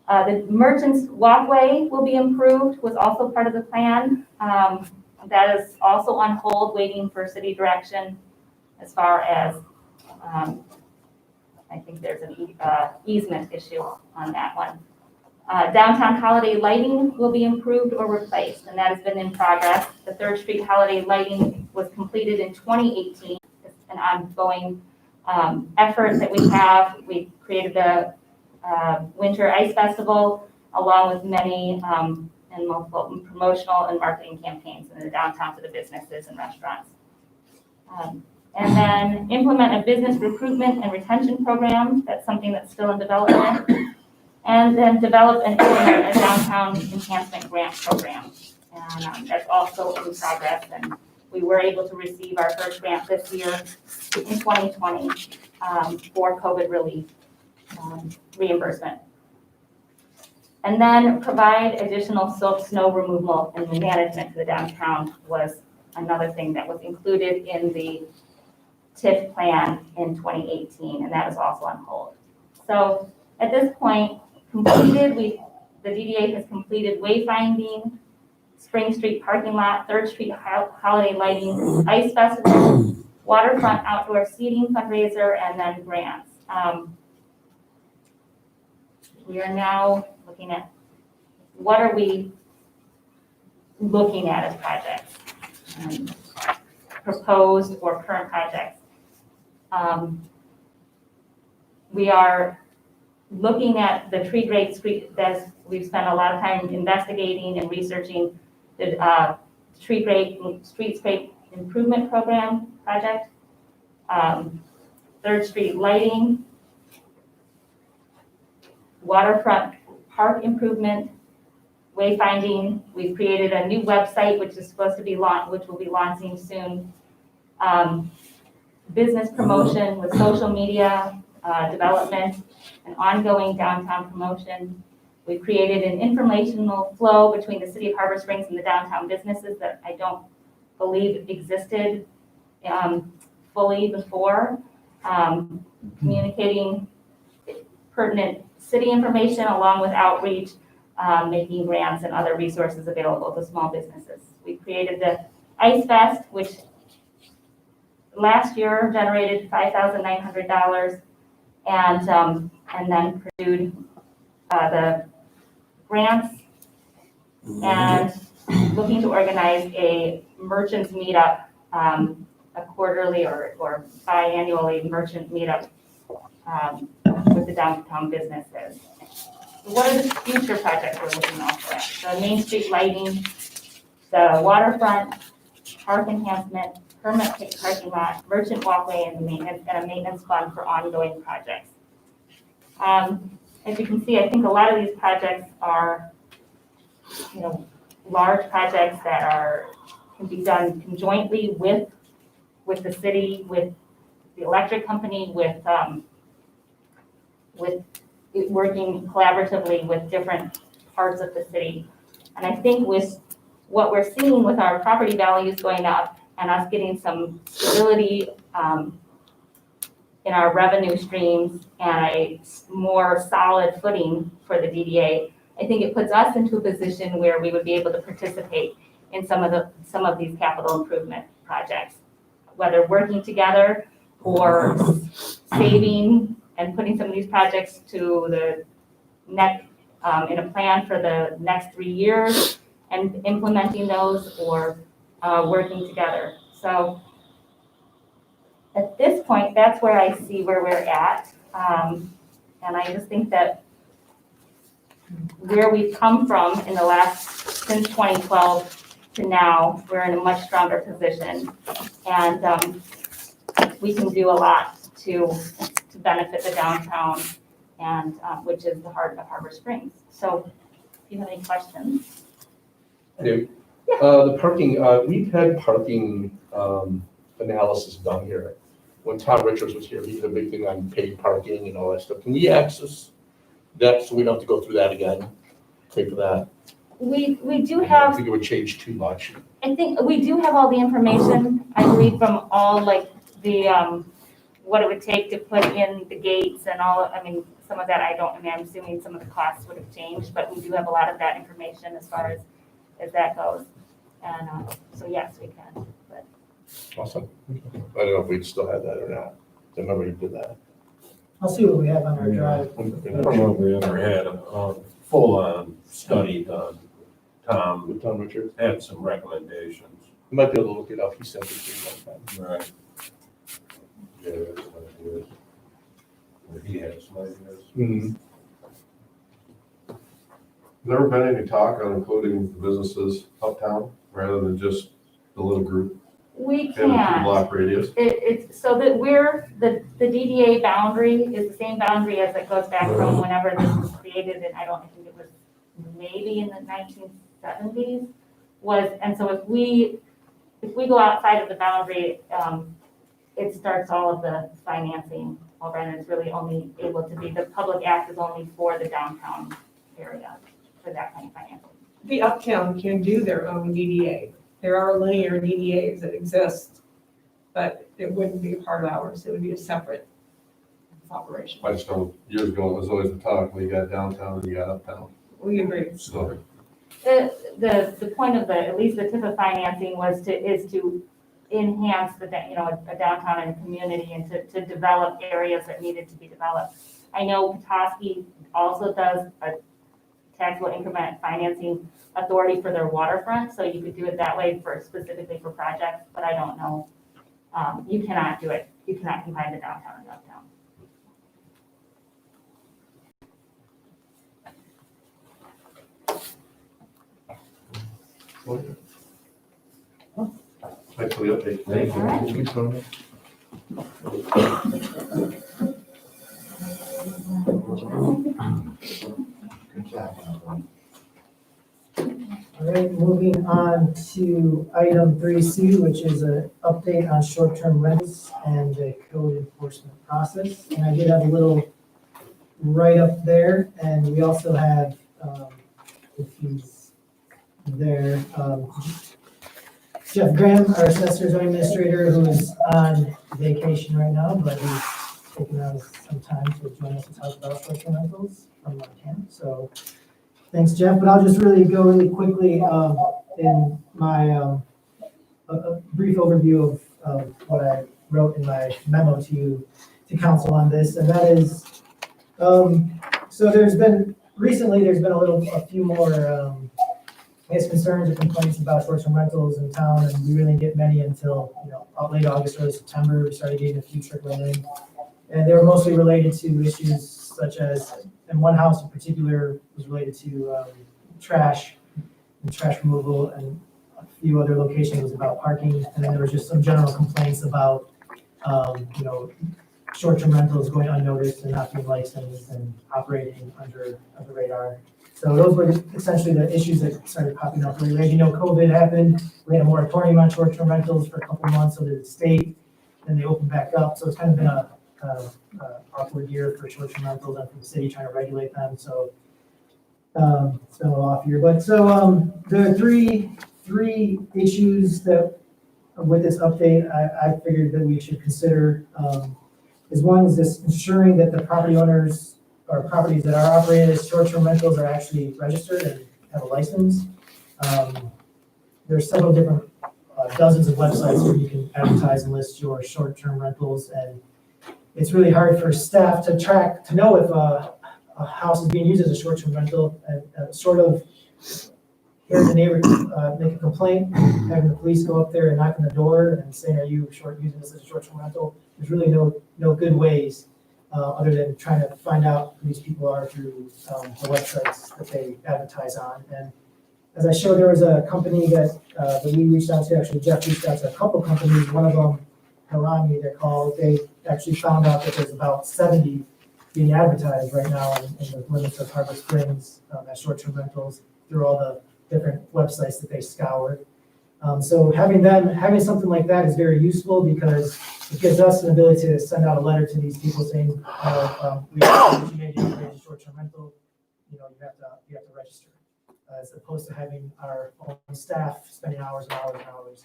The merchants walkway will be improved, was also part of the plan. That is also on hold, waiting for city direction as far as, I think there's an easement issue on that one. Downtown holiday lighting will be improved or replaced, and that has been in progress. The 3rd Street holiday lighting was completed in 2018. It's an ongoing effort that we have. We created the Winter Ice Festival along with many and multiple promotional and marketing campaigns in the downtown for the businesses and restaurants. And then implement a business recruitment and retention program. That's something that's still in development. And then develop and implement a downtown enhancement grant program. And that's also in progress. And we were able to receive our first grant this year in 2020 for COVID relief reimbursement. And then provide additional snow removal and management to the downtown was another thing that was included in the TIF plan in 2018, and that is also on hold. So at this point, the DDA has completed wayfinding, Spring Street parking lot, 3rd Street holiday lighting, ice festival, waterfront outdoor seating fundraiser, and then grants. We are now looking at what are we looking at as projects, proposed or current projects. We are looking at the tree grade that we've spent a lot of time investigating and researching the streetscape improvement program project, 3rd Street lighting, waterfront park improvement, wayfinding. We've created a new website which is supposed to be which will be launching soon. Business promotion with social media development and ongoing downtown promotion. We've created an informational flow between the city of Harbor Springs and the downtown businesses that I don't believe existed fully before. Communicating pertinent city information along with outreach, making grants and other resources available to small businesses. We created the Ice Fest, which last year generated $5,900, and then pursued the grants and looking to organize a merchants meetup, a quarterly or biannually merchant meetup with the downtown businesses. What are the future projects we're looking at? The Main Street lighting, the waterfront, park enhancement, permit parking lot, merchant walkway, and a maintenance fund for ongoing projects. As you can see, I think a lot of these projects are, large projects that can be done conjointly with the city, with the electric company, with working collaboratively with different parts of the city. And I think with what we're seeing with our property values going up and us getting some stability in our revenue streams and a more solid footing for the DDA, I think it puts us into a position where we would be able to participate in some of these capital improvement projects, whether working together or saving and putting some of these projects to the next in a plan for the next 3 years and implementing those or working together. So at this point, that's where I see where we're at. And I just think that where we've come from in the since 2012 to now, we're in a much stronger position. And we can do a lot to benefit the downtown, and which is the heart of Harbor Springs. So if you have any questions. I do. The parking, we've had parking, analysis done here. When Tom Richards was here, he did a big thing on paid parking and all that stuff. Can we access that so we don't have to go through that again? Pay for that? We do I have, think it would change too much. I think we do have all the information, I believe, from all like the, what it would take to put in the gates and all, I mean, some of that I don't, I mean, I'm assuming some of the costs would have changed, but we do have a lot of that information as far as that goes. And, so yes, we can, but. Awesome. I don't know if we'd still have that or not. I remember you did that. I'll see what we have on our drive. I don't know if we ever had a full-on study done. Tom With Tom Richards. had some recommendations. You might be able to look it up. He sent it to me one time. Right. Yeah, that's what it is. Or he had some ideas. Mhm. Never been any talk on including businesses uptown rather than just the little group We in a can't. 2-block radius? It's so that the DDA boundary is the same boundary as it goes back from whenever this was created, and I think it was maybe in the 1970s, and so if we go outside of the boundary, it starts all of the financing over, and it's really only able to be, the public act is only for the downtown area, for that kind of financing. The uptown can do their own DDA. There are linear DDAs that exist, but it wouldn't be a part of ours. It would be a separate operation. I just know years ago, it was always the talk, when you got downtown and you got uptown. We agree. So, The point of at least the tip of financing is to enhance a downtown and a community and to develop areas that needed to be developed. I know Petoskey also does a taxable increment financing authority for their waterfront, so you could do it that way specifically for projects, but I don't know. You cannot do it. You cannot combine the downtown and uptown. thanks for the update. Thank you. Good job. All right, moving on to item 3C, which is an update on short-term rentals and the code enforcement process. And I did have a little write-up there, and we also have, if he's there, Jeff Graham, our assessor zoning administrator, who is on vacation right now, but he's taken out some time to join us to talk about short-term rentals from Montana. So thanks, Jeff, but I'll just really go really quickly in my a brief overview of what I wrote in my memo to council on this, and that is, so recently there's been a few more I guess concerns or complaints about short-term rentals in town, and we really didn't get many until late August, early September. We started getting a few trickling in, and they were mostly related to issues such as, and one house in particular was related to trash and trash removal, and a few other locations was about parking, and then there was just some general complaints about short-term rentals going unnoticed and not being licensed and operating under the radar. So those were essentially the issues that started popping up. As you know, COVID happened. We had a moratorium on short-term rentals for a couple of months, so did the state, and they opened back up. So it's kind of been a awkward year for short-term rentals and for the city trying to regulate them. So it's been a little off year. But so there are three issues that with this update I figured that we should consider. Is one is this ensuring that the property owners or properties that are operated as short-term rentals are actually registered and have a license. There's several different dozens of websites where you can advertise and list your short-term rentals, and it's really hard for staff to know if a house is being used as a short-term rental, and sort of hearing the neighbor make a complaint, having the police go up there and knock on the door and saying, are you using this as a short-term rental? There's really no good ways other than trying to find out who these people are through the websites that they advertise on. And as I showed, there was a company that we reached out to, actually Jeff reached out to a couple companies, one of them, Harani, they're called. They actually found out that there's about 70 being advertised right now in the limits of Harbor Springs as short-term rentals through all the different websites that they scour. So having something like that is very useful because it gives us an ability to send out a letter to these people saying, we made you a short-term rental, you have to register, as opposed to having our own staff spending hours and hours and hours.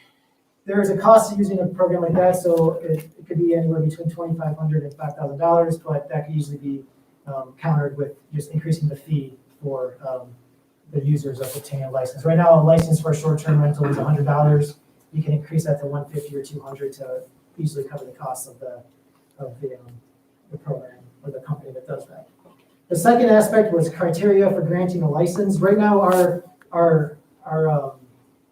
There is a cost to using a program like that, so it could be anywhere between $2,500 and $5,000, but that could easily be countered with just increasing the fee for the users of obtaining a license. Right now, a license for a short-term rental is $100. You can increase that to $150 or $200 to easily cover the cost of the program or the company that does that. The second aspect was criteria for granting a license. Right now, our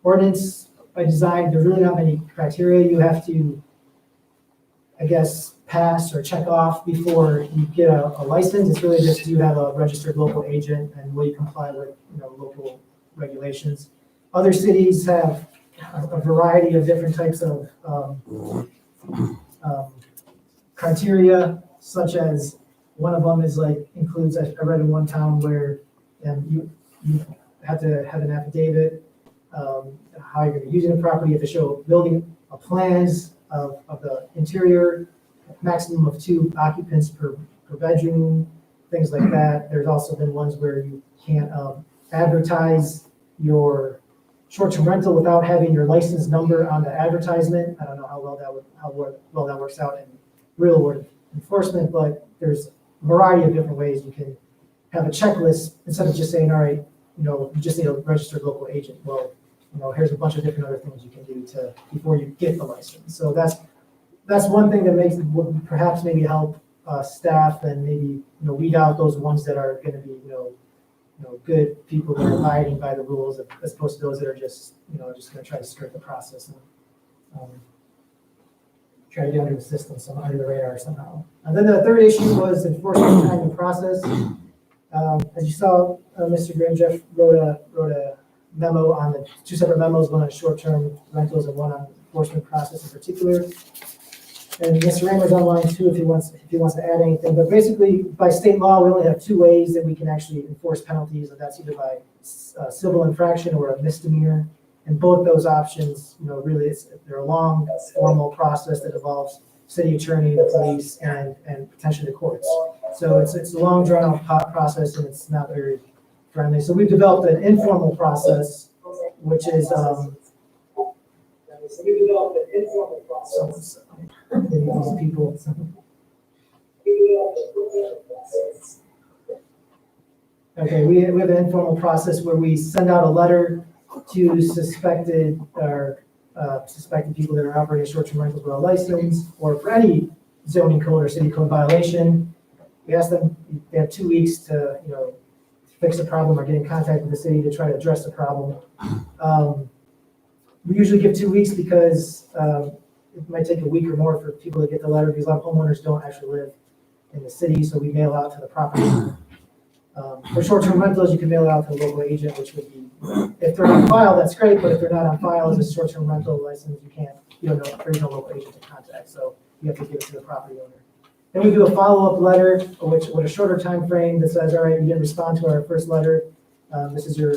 ordinance by design, there's really not many criteria you have to, I guess, pass or check off before you get a license. It's really just, do you have a registered local agent and will you comply with local regulations? Other cities have a variety of different types of criteria, such as one of them is includes, I read in one town where you have to have an affidavit, how you're going to be using the property. You have to show building plans of the interior, maximum of 2 occupants per bedroom, things like that. There's also been ones where you can't advertise your short-term rental without having your license number on the advertisement. I don't know how well that works out in real world enforcement, but there's a variety of different ways you can have a checklist instead of just saying, all right, you just need a registered local agent. Well, here's a bunch of different other things you can do before you get the license. So that's one thing that would perhaps maybe help staff and maybe weed out those ones that are going to be good people that are abiding by the rules, as opposed to those that are just going to try to skirt the process and try to get under the system, under the radar somehow. And then the third issue was enforcement time and process. As you saw, Mr. Graham, Jeff wrote a memo on the 2 separate memos, one on short-term rentals and one on enforcement process in particular. And Mr. Raymer's online too if he wants to add anything. But basically, by state law, we only have 2 ways that we can actually enforce penalties, and that's either by civil infraction or a misdemeanor. And both those options, really, they're a long, formal process that involves city attorney, the police, and potentially the courts. So it's a long, drawn-out process, and it's not very friendly. So we've developed an informal process, which is these people. Okay, we have an informal process where we send out a letter to suspected people that are operating short-term rentals without a license, or for any zoning code or city code violation. We ask them, they have 2 weeks to, fix the problem or get in contact with the city to try to address the problem. We usually give 2 weeks because it might take a week or more for people to get the letter, because a lot of homeowners don't actually live in the city, so we mail out to the property owner. For short-term rentals, you can mail it out to the local agent, which would be, if they're on file, that's great, but if they're not on file as a short-term rental license, there's no local agent to contact, so you have to give it to the property owner. Then we do a follow-up letter, with a shorter time frame that says, all right, you didn't respond to our first letter. This is your,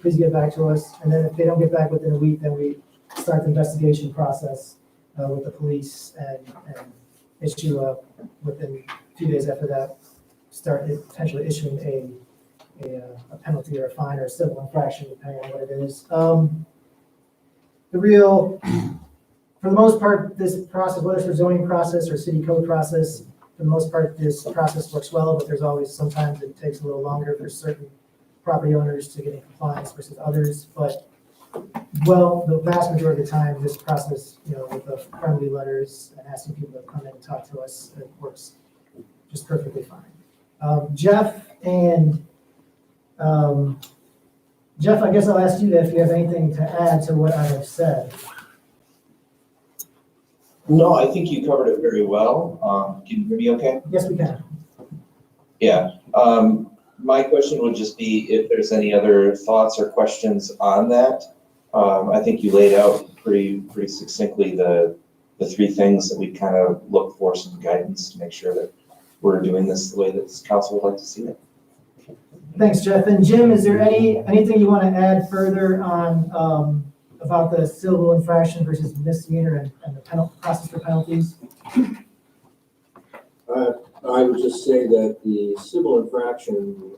please get back to us. And then if they don't get back within a week, then we start the investigation process with the police and issue within a few days after that, start potentially issuing a penalty or a fine or a civil infraction, depending on what it is. For the most part, this process, whether it's a zoning process or city code process, for the most part, this process works well, but there's always, sometimes it takes a little longer for certain property owners to get in compliance versus others. But, the vast majority of the time, this process, with the friendly letters and asking people to come in and talk to us, it works just perfectly fine. Jeff, I guess I'll ask you if you have anything to add to what I have said. No, I think you covered it very well. Can you hear me okay? Yes, we can. Yeah. My question would just be if there's any other thoughts or questions on that. I think you laid out pretty succinctly the 3 things that we kind of look for some guidance to make sure that we're doing this the way that this council would like to see it. Thanks, Jeff. And Jim, is there anything you want to add further on, about the civil infraction versus misdemeanor and the process for penalties? I would just say that the civil infraction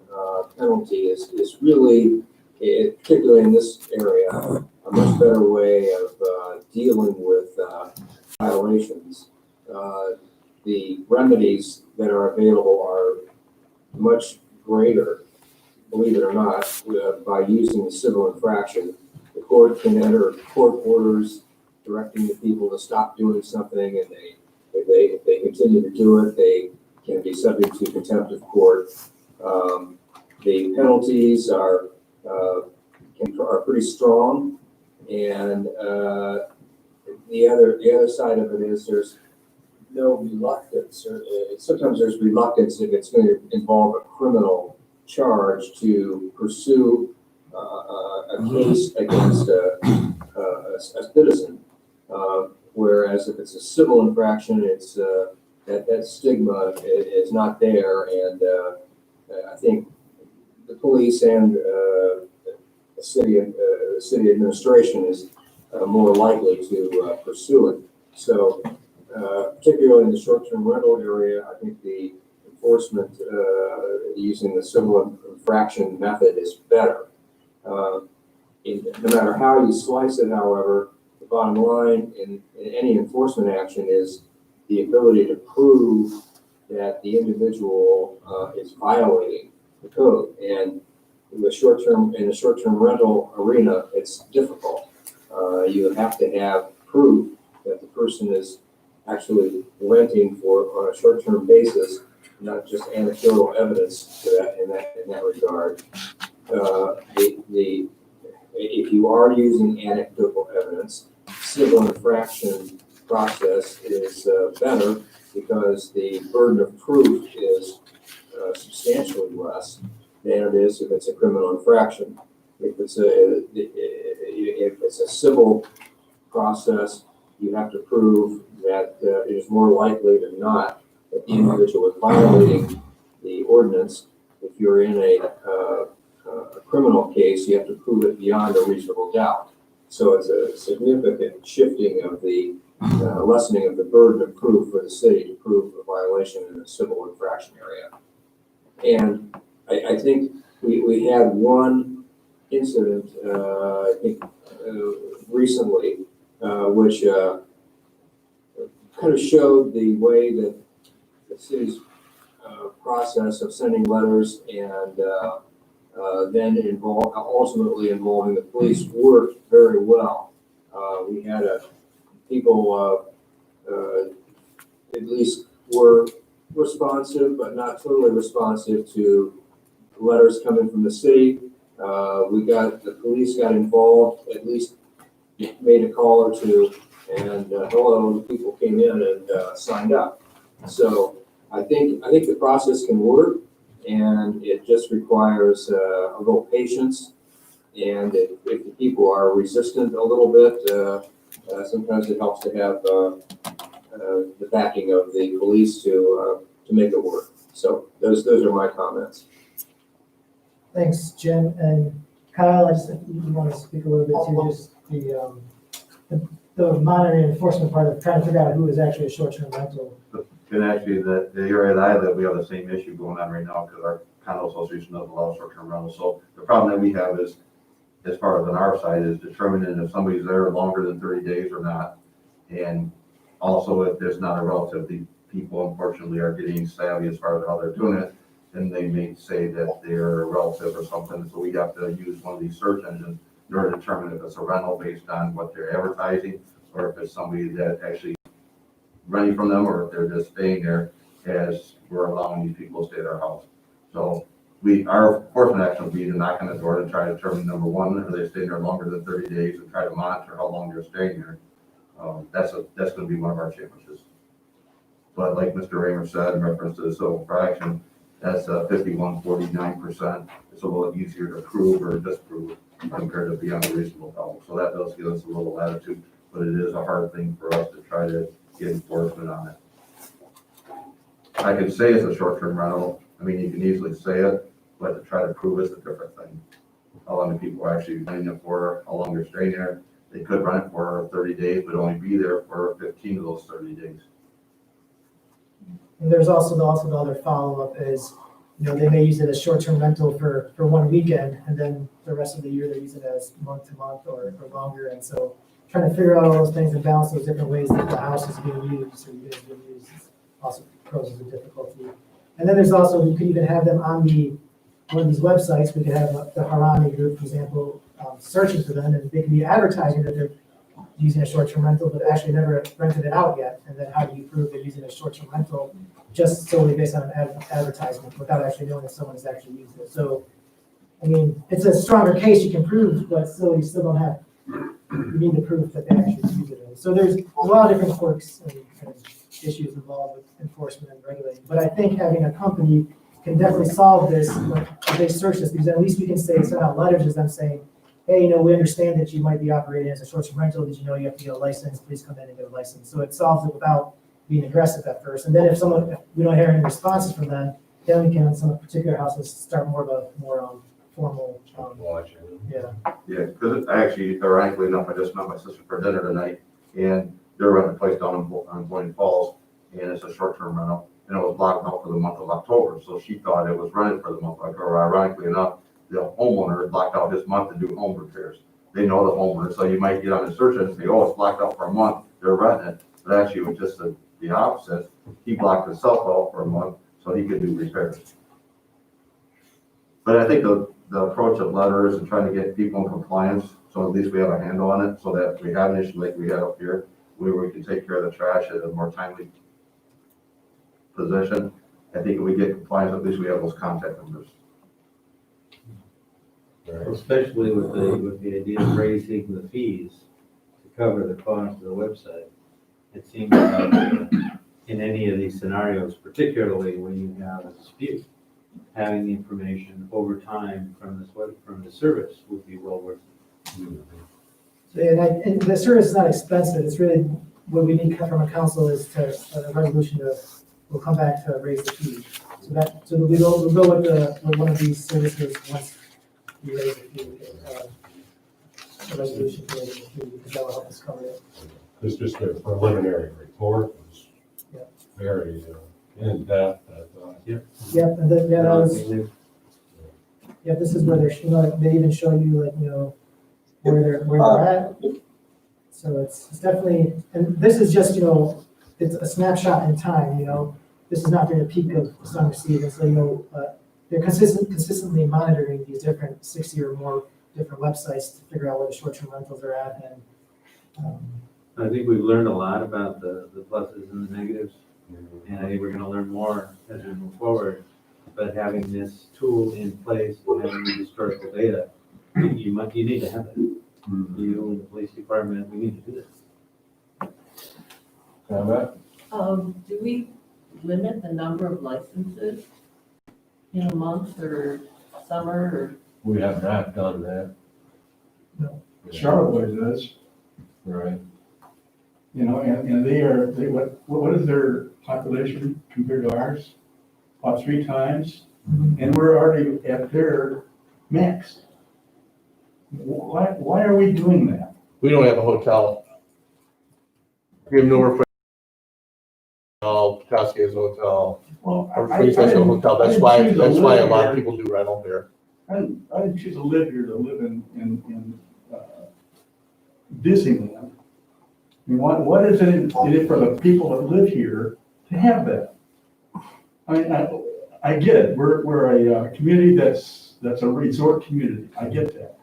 penalty is really, particularly in this area, a much better way of dealing with violations. The remedies that are available are much greater, believe it or not, by using the civil infraction. The court can enter court orders directing the people to stop doing something, and if they continue to do it, they can be subject to contempt of court. The penalties are pretty strong, and the other side of it is there's no reluctance, or sometimes there's reluctance if it's going to involve a criminal charge to pursue a case against a citizen. Whereas if it's a civil infraction, it's that stigma is not there, and I think the police and the city administration is more likely to pursue it. So, particularly in the short-term rental area, I think the enforcement using the civil infraction method is better. No matter how you slice it, however, the bottom line in any enforcement action is the ability to prove that the individual is violating the code. And in the short-term rental arena, it's difficult. You have to have proof that the person is actually renting on a short-term basis, not just anecdotal evidence to that in that regard. If you are using anecdotal evidence, civil infraction process is better because the burden of proof is substantially less than it is if it's a criminal infraction. If it's a civil process, you have to prove that it is more likely than not that the individual is violating the ordinance. If you're in a criminal case, you have to prove it beyond a reasonable doubt. So it's a significant shifting of the lessening of the burden of proof for the city to prove a violation in the civil infraction area. And I think we had one incident, I think recently, which kind of showed the way that the city's process of sending letters and then ultimately involving the police worked very well. We had people at least were responsive, but not totally responsive to letters coming from the city. The police got involved, at least made a call or two, and hello, people came in and signed up. So I think the process can work, and it just requires a little patience. And if the people are resistant a little bit, sometimes it helps to have the backing of the police to make it work. So those are my comments. Thanks, Jim. And Kyle, you want to speak a little bit to just the monitoring and enforcement part of trying to figure out who is actually a short-term rental. And actually, the area that I live, we have the same issue going on right now because our condo association doesn't allow short-term rentals. So the problem that we have is, as far as on our side, is determining if somebody's there longer than 30 days or not. And also, if there's not a relative, the people unfortunately are getting savvy as far as how they're doing it. And they may say that they're a relative or something. So we have to use one of these search engines in order to determine if it's a rental based on what they're advertising, or if it's somebody that actually renting from them, or if they're just staying there as we're allowing these people to stay at our house. So our enforcement action would be to knock on the door and try to determine, number one, are they staying there longer than 30 days, and try to monitor how long they're staying there. That's going to be one of our challenges. But like Mr. Raymer said, in reference to the civil infraction, that's 51.49%. It's a little easier to prove or disprove compared to beyond a reasonable doubt. So that does give us a little latitude, but it is a hard thing for us to try to get enforcement on it. I could say it's a short-term rental. I mean, you can easily say it, but to try to prove it's a different thing. How long the people are actually running it for, how long they're staying there. They could run it for 30 days, but only be there for 15 of those 30 days. And there's also the other follow-up is, they may use it as short-term rental for one weekend, and then the rest of the year they use it as month to month or longer. And so trying to figure out all those things and balance those different ways that the house is being used or the unit is being used also poses a difficulty. And then there's also, you could even have them on one of these websites. We could have the Harani group, for example, searching for them, and they can be advertising that they're using a short-term rental, but actually never rented it out yet. And then how do you prove they're using a short-term rental just solely based on an advertisement without actually knowing if someone has actually used it? So, I mean, it's a stronger case you can prove, but still, you still don't have, you need the proof that they actually use it. So there's a lot of different quirks and issues involved with enforcement and regulating. But I think having a company can definitely solve this, if they search this, because at least we can send out letters to them saying, hey, we understand that you might be operating as a short-term rental. Did you know you have to get a license? Please come in and get a license. So it solves it without being aggressive at first. And then if we don't hear any responses from them, then we can, on some particular houses, start more of a formal, yeah. Yeah, because actually, ironically enough, I just met my sister for dinner tonight, and they're renting a place down in Boyne Falls, and it's a short-term rental, and it was blocked out for the month of October, so she thought it was rented for the month of October. Ironically enough, the homeowner blocked out this month to do home repairs. They know the homeowner, so you might get on the search and say, oh, it's blocked out for a month, they're renting it, but actually it was just the opposite. He blocked himself out for a month, so he could do repairs. But I think the approach of letters and trying to get people in compliance, so at least we have a handle on it, so that if we have an issue like we had up here, where we can take care of the trash at a more timely position. I think if we get compliance, at least we have those contact numbers. Especially with the idea of raising the fees to cover the cost of the website. It seems like in any of these scenarios, particularly when you have a dispute, having the information over time from the service would be well worth it. So, and the service is not expensive. It's really what we need from a council is a resolution we'll come back to raise the fee. So we'll go with one of these services once we raise the fee, a resolution to raise the fee, because that will help us cover it. It's just a preliminary report, was very in-depth, I thought. Yep, and then, this is where they even show you where they're at. So it's definitely, and this is just, it's a snapshot in time, this is not during the peak of the summer season. So, they're consistently monitoring these different 60 or more different websites to figure out where the short-term rentals are at. And I think we've learned a lot about the pluses and the negatives, and I think we're gonna learn more as we move forward. But having this tool in place and having the historical data, you need to have it. You and the police department, we need to do this. Do we limit the number of licenses in a month or summer or? We have not done that. No. Charlotte does, Right. and what is their population compared to ours? About 3 times, and we're already at their max. Why are we doing that? We don't have a hotel. We have nowhere for Kiosk has a hotel. Well, Our Spruce has a hotel. That's why a lot of people do rental here. I didn't choose to live here to live in Disneyland. I mean, what is it in it for the people that live here to have that? I mean, I get it. We're a community that's a resort community. I get that.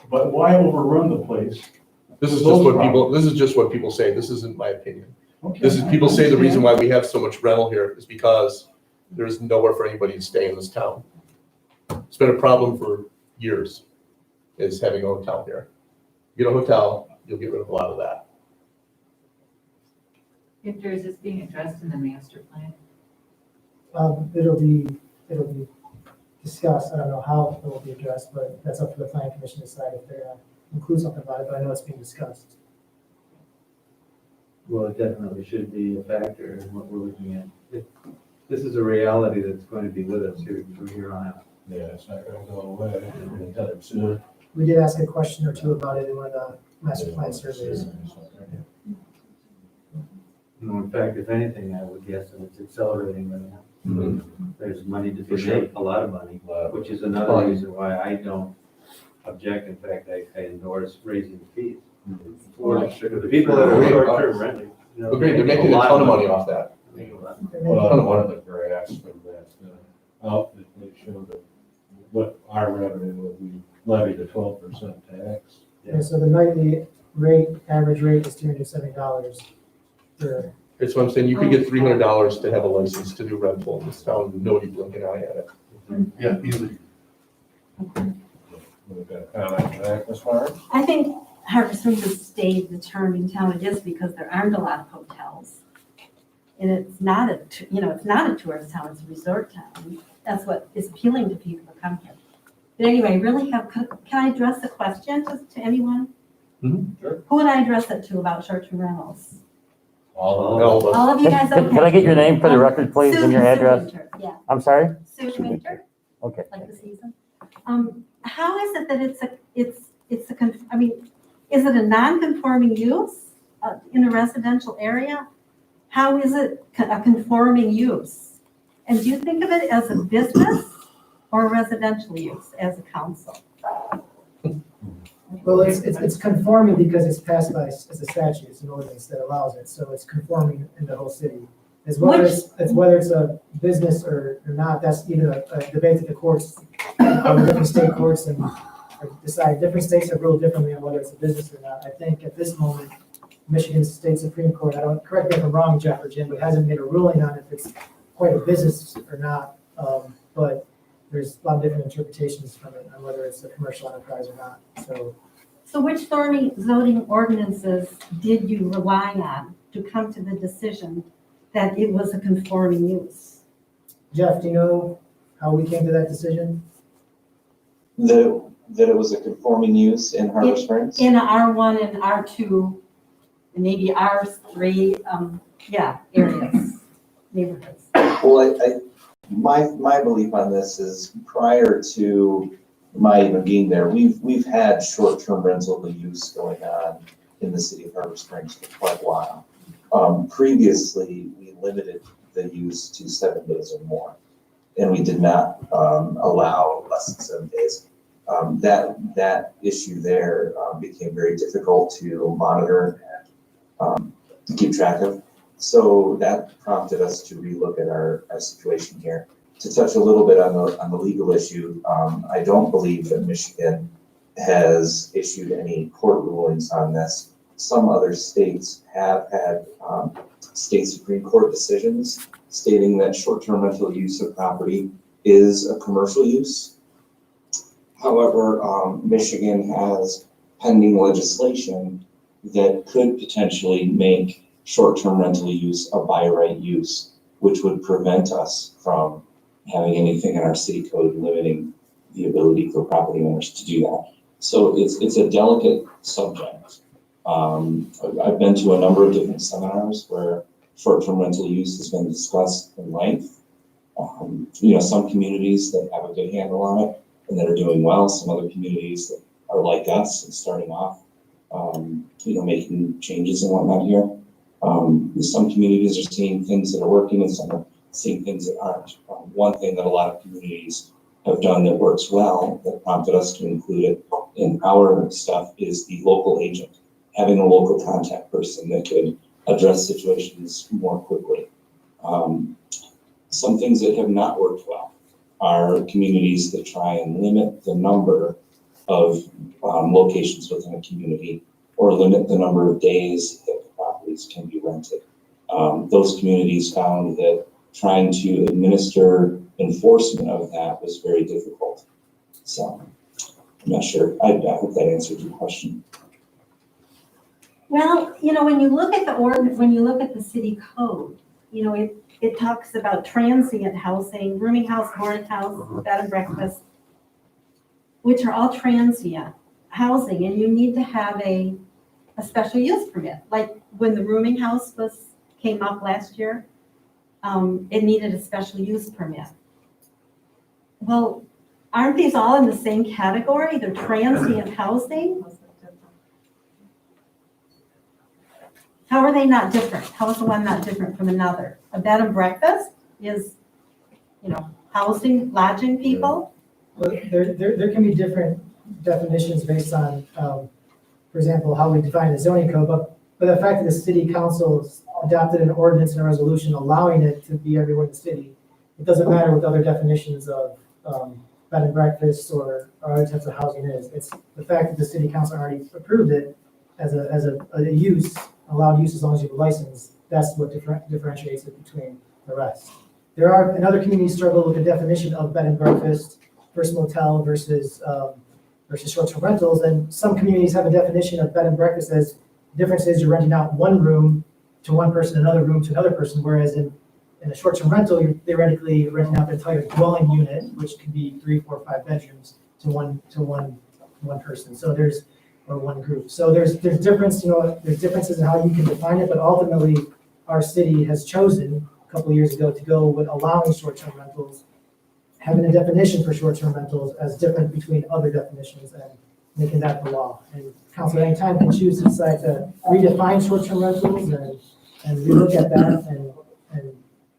But why overrun the place? This is just what people say. This isn't my opinion. Okay, This is, people say the reason why we have so much rental here is because there's nowhere for anybody to stay in this town. It's been a problem for years, is having a hotel here. Get a hotel, you'll get rid of a lot of that. Victor, is this being addressed in the master plan? it'll be discussed. I don't know how it will be addressed, but that's up to the planning commission to decide if they're gonna include something about it, but I know it's being discussed. Well, it definitely should be a factor in what we're looking at. this is a reality that's going to be with us here from here on out. Yeah, it's not gonna go away anytime soon. We did ask a question or two about it in one of the master plan surveys. No, in fact, if anything, I would guess that it's accelerating right now. There's money to For be sure. made, a lot of money, which is another reason why I don't object. In fact, I endorse raising the fees. For the people that are short-term renting. you know, Agreed, they're making a lot ton of money off that. Well, one of the graphs from that, outfit, they show that what our revenue would be levied a 12% tax. And so the nightly rate, average rate is $270 for, It's what I'm saying, you could get $300 to have a license to do rental in this town, nobody blinking an eye at it. Yeah, easily. We've got a comment on that, Ms. Farr? I think Harbor Springs has stayed the charming town it is because there aren't a lot of hotels. And it's not it's not a tourist town, it's a resort town. That's what is appealing to people who come here. But anyway, can I address the question to anyone? Sure. Who would I address it to about short-term rentals? All All of you guys, okay. Can I get your name for the record, please, and your Sue address? Winter, yeah, I'm sorry? Sue Winter, Okay. like the season. How is it that is it a non-conforming use in a residential area? How is it a conforming use? And do you think of it as a business or a residential use as a council? well, it's conforming because it's passed by, as a statute, it's an ordinance that allows it, so it's conforming in the whole city. Whether it's a business or not, that's even a debate that the courts, different state courts and decide, different states have ruled differently on whether it's a business or not. I think at this moment, Michigan State Supreme Court, correct me if I'm wrong, Jeff or Jim, but hasn't made a ruling on if it's quite a business or not. But there's a lot of different interpretations from it on whether it's a commercial enterprise or not, So which zoning ordinances did you rely on to come to the decision that it was a conforming use? Jeff, do you know how we came to that decision? That it was a conforming use in Harbor Springs? In R1 and R2, and maybe R3, areas, neighborhoods. Well, my belief on this is prior to my even being there, we've had short-term rental use going on in the city of Harbor Springs for quite a while. Previously, we limited the use to 7 days or more, and we did not allow less than 7 days. That issue there became very difficult to monitor and to keep track of. So that prompted us to relook at our situation here. To touch a little bit on the legal issue, I don't believe that Michigan has issued any court rulings on this. Some other states have had state Supreme Court decisions stating that short-term rental use of property is a commercial use. However, Michigan has pending legislation that could potentially make short-term rental use a by right use, which would prevent us from having anything in our city code limiting the ability for property owners to do that. So it's a delicate subject. I've been to a number of different seminars where short-term rental use has been discussed in length. Some communities that have a good handle on it and that are doing well, some other communities that are like us and starting off, making changes and whatnot here. Some communities are seeing things that are working and some are seeing things that aren't. One thing that a lot of communities have done that works well, that prompted us to include it in our stuff, is the local agent, having a local contact person that could address situations more quickly. Some things that have not worked well are communities that try and limit the number of locations within a community or limit the number of days that the properties can be rented. Those communities found that trying to administer enforcement of that was very difficult. So I'm not sure. I hope that answered your question. Well, when you look at the city code, it talks about transient housing, rooming house, boarding house, bed and breakfast, which are all transient housing, and you need to have a special use permit. Like when the rooming house came up last year, it needed a special use permit. Well, aren't these all in the same category? They're transient housing? How are they not different? How is the one not different from another? A bed and breakfast is, housing, lodging people? Well, there can be different definitions based on, for example, how we define the zoning code, but the fact that the city council adopted an ordinance and a resolution allowing it to be everywhere in the city, it doesn't matter what other definitions of bed and breakfast or other types of housing is. It's the fact that the city council already approved it as a use, allowed use as long as you have a license. That's what differentiates it between the rest. There are, and other communities struggle with the definition of bed and breakfast versus motel versus short-term rentals. And some communities have a definition of bed and breakfast as difference is you're renting out one room to one person, another room to another person, whereas in a short-term rental, you're theoretically renting out the entire dwelling unit, which could be 3, 4, 5 bedrooms to one person. So or one group. So there's difference, there's differences in how you can define it, but ultimately our city has chosen a couple of years ago to go with allowing short-term rentals, having a definition for short-term rentals as different between other definitions and making that the law. And council at any time can choose to decide to redefine short-term rentals and relook at that.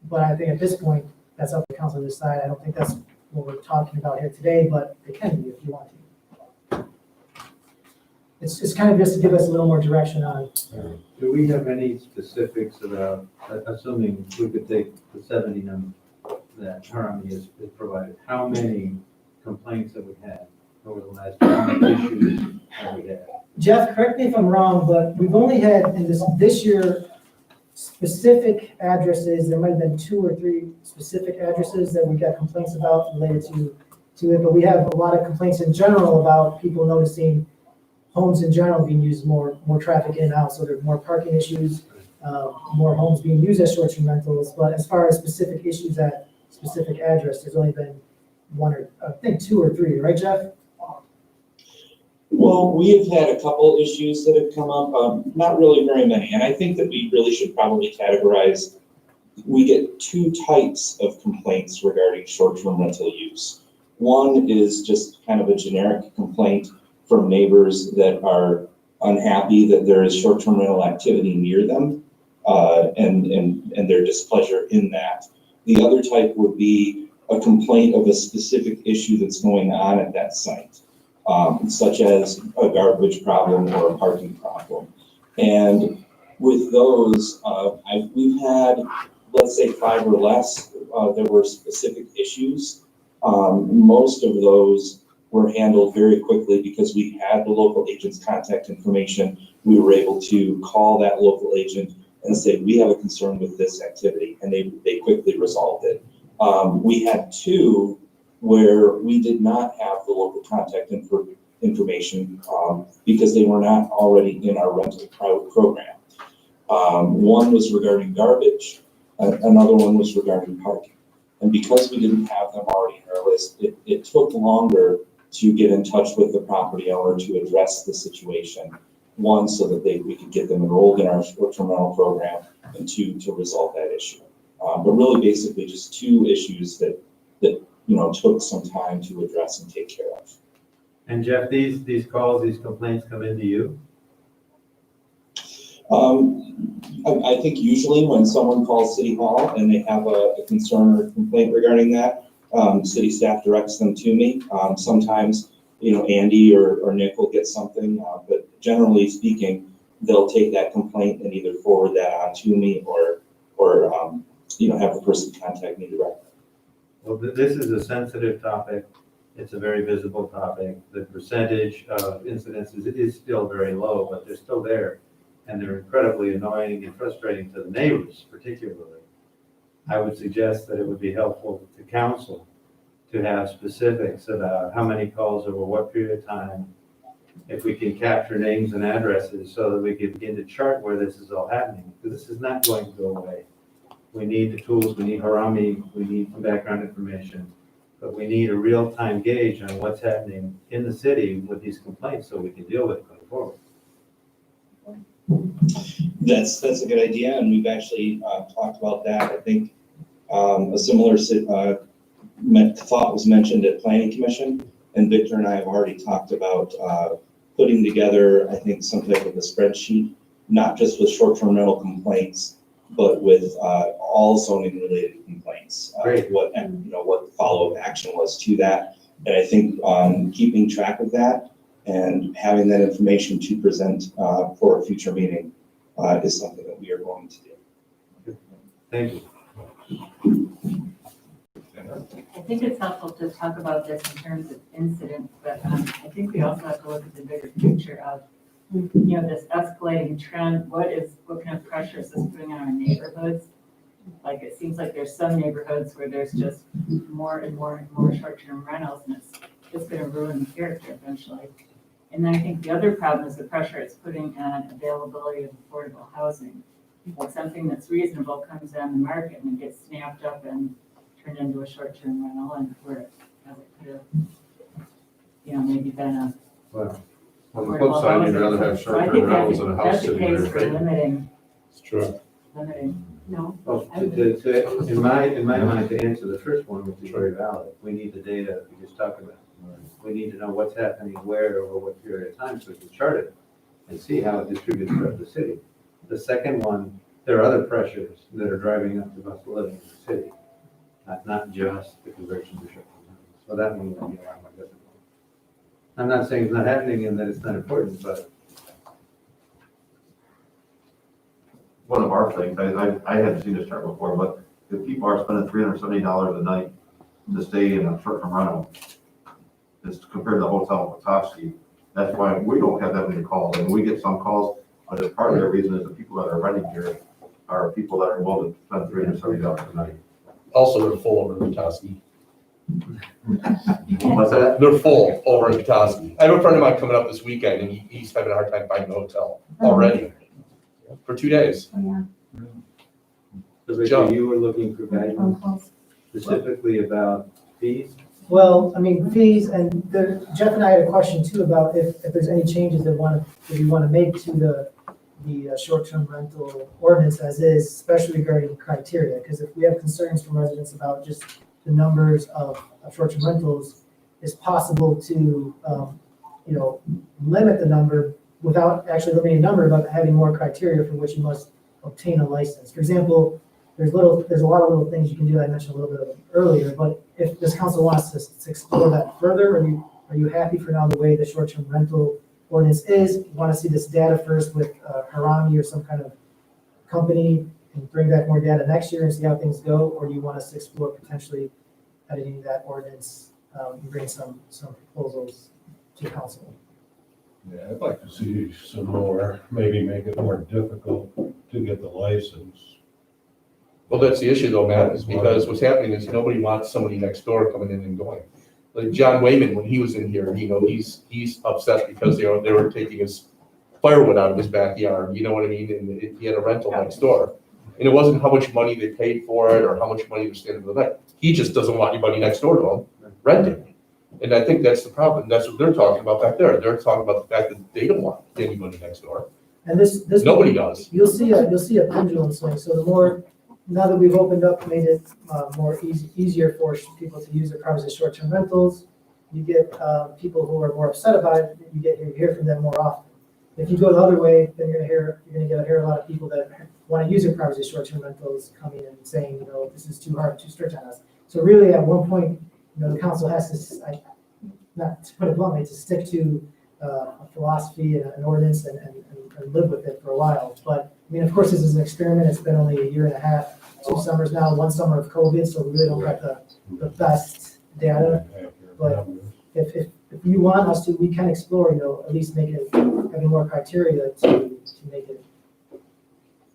But I think at this point, that's up to council to decide. I don't think that's what we're talking about here today, but it can be if you want to. It's kind of just to give us a little more direction on. Do we have any specifics about, assuming we could take the 70 number that Harami has provided, how many complaints have we had over the last year? How many issues have we had? Jeff, correct me if I'm wrong, but we've only had in this year specific addresses. There might have been 2 or 3 specific addresses that we got complaints about related to it, but we have a lot of complaints in general about people noticing homes in general being used more traffic in and out, so there's more parking issues, more homes being used as short-term rentals. But as far as specific issues at specific address, there's only been 1 or I think 2 or 3, right, Jeff? Well, we have had a couple issues that have come up, not really very many, and I think that we really should probably categorize. We get 2 types of complaints regarding short-term rental use. One is just kind of a generic complaint from neighbors that are unhappy that there is short-term rental activity near them, and their displeasure in that. The other type would be a complaint of a specific issue that's going on at that site, such as a garbage problem or a parking problem. And with those, we've had, let's say 5 or less, there were specific issues. Most of those were handled very quickly because we had the local agent's contact information. We were able to call that local agent and say, we have a concern with this activity, and they quickly resolved it. We had 2 where we did not have the local contact information because they were not already in our rental program. One was regarding garbage, another one was regarding parking. And because we didn't have them already in our list, it took longer to get in touch with the property owner to address the situation. 1, so that we could get them enrolled in our short-term rental program, and 2, to resolve that issue. But really basically just 2 issues that took some time to address and take care of. And Jeff, these calls, these complaints come into you? I think usually when someone calls City Hall and they have a concern or complaint regarding that, city staff directs them to me. Sometimes, Andy or Nick will get something, but generally speaking, they'll take that complaint and either forward that on to me or have the person contact me directly. Well, this is a sensitive topic. It's a very visible topic. The percentage of incidences is still very low, but they're still there. And they're incredibly annoying and frustrating to the neighbors, particularly. I would suggest that it would be helpful to council to have specifics about how many calls over what period of time, if we can capture names and addresses so that we can begin to chart where this is all happening, because this is not going to go away. We need the tools, we need Harami, we need some background information, but we need a real-time gauge on what's happening in the city with these complaints so we can deal with it going forward. That's a good idea, and we've actually talked about that. I think A similar thought was mentioned at Planning Commission, and Victor and I have already talked about putting together, I think, some type of a spreadsheet, not just with short-term rental complaints, but with all zoning related complaints. What the follow-up action was to that. And I think keeping track of that and having that information to present for a future meeting is something that we are going to do. Thank you. I think it's helpful to talk about this in terms of incidents, but I think we also have to look at the bigger picture of, this escalating trend. What kind of pressure is this putting on our neighborhoods? Like, it seems like there's some neighborhoods where there's just more and more and more short-term rentals, and it's going to ruin the character eventually. And then I think the other problem is the pressure it's putting on availability of affordable housing. When something that's reasonable comes on the market and it gets snapped up and turned into a short-term rental, and where it could have, maybe been a. Well, on the flip side, you'd rather have short-term rentals in a house That's the sitting there case for vacant. limiting. It's true. No. Well, in my mind, to answer the first one, which is very valid, we need the data we just talked about. We need to know what's happening where over what period of time, so we can chart it and see how it distributes throughout the city. The second one, there are other pressures that are driving up the cost of living in the city, not just the conversion to short-term rentals. So that one will be a lot more difficult. I'm not saying it's not happening and that it's not important, but One of our things, I hadn't seen this chart before, but if people are spending $370 a night to stay in a short-term rental, it's compared to the hotel in Petoskey, that's why we don't have that many calls. And we get some calls, but it's part of the reason is the people that are renting here are people that are willing to spend $370 a night. Also, they're full over in Petoskey. What's that? They're full over in Petoskey. I have a friend of mine coming up this weekend, and he's having a hard time finding a hotel already for 2 days. Yeah. So Victor, you were looking for guidance specifically about fees? Well, I mean, fees, and Jeff and I had a question too about if there's any changes that we want to make to the short-term rental ordinance as is, especially regarding criteria, because if we have concerns from residents about just the numbers of short-term rentals, it's possible to, limit the number without actually limiting a number, but having more criteria for which you must obtain a license. For example, there's a lot of little things you can do. I mentioned a little bit of them earlier, but if this council wants to explore that further, are you happy for now the way the short-term rental ordinance is? You want to see this data first with Harami or some kind of company and bring back more data next year and see how things go? Or do you want us to explore potentially editing that ordinance and bring some proposals to council? Yeah, I'd like to see some more, maybe make it more difficult to get the license. Well, that's the issue though, Matt, is because what's happening is nobody wants somebody next door coming in and going. Like John Wayman, when he was in here, he's upset because they were taking his firewood out of his backyard, you know what I mean? And he had a rental next door. And it wasn't how much money they paid for it or how much money they're standing for the night. He just doesn't want anybody next door to him renting. And I think that's the problem. That's what they're talking about back there. They're talking about the fact that they don't want anybody next door. And this Nobody does. You'll see a pendulum swing. So the more, now that we've opened up, made it easier for people to use their cars as short-term rentals, you get people who are more upset about it. You hear from them more often. If you go the other way, then you're going to hear a lot of people that want to use their cars as short-term rentals coming in and saying, this is too hard, too strict on us. So really, at one point, the council has to, not to put it bluntly, to stick to a philosophy and an ordinance and live with it for a while. But I mean, of course, this is an experiment. It's been only a year and a half, 2 summers now, 1 summer of COVID, so we really don't have the best data. But if you want us to, we can explore, at least having more criteria to make it.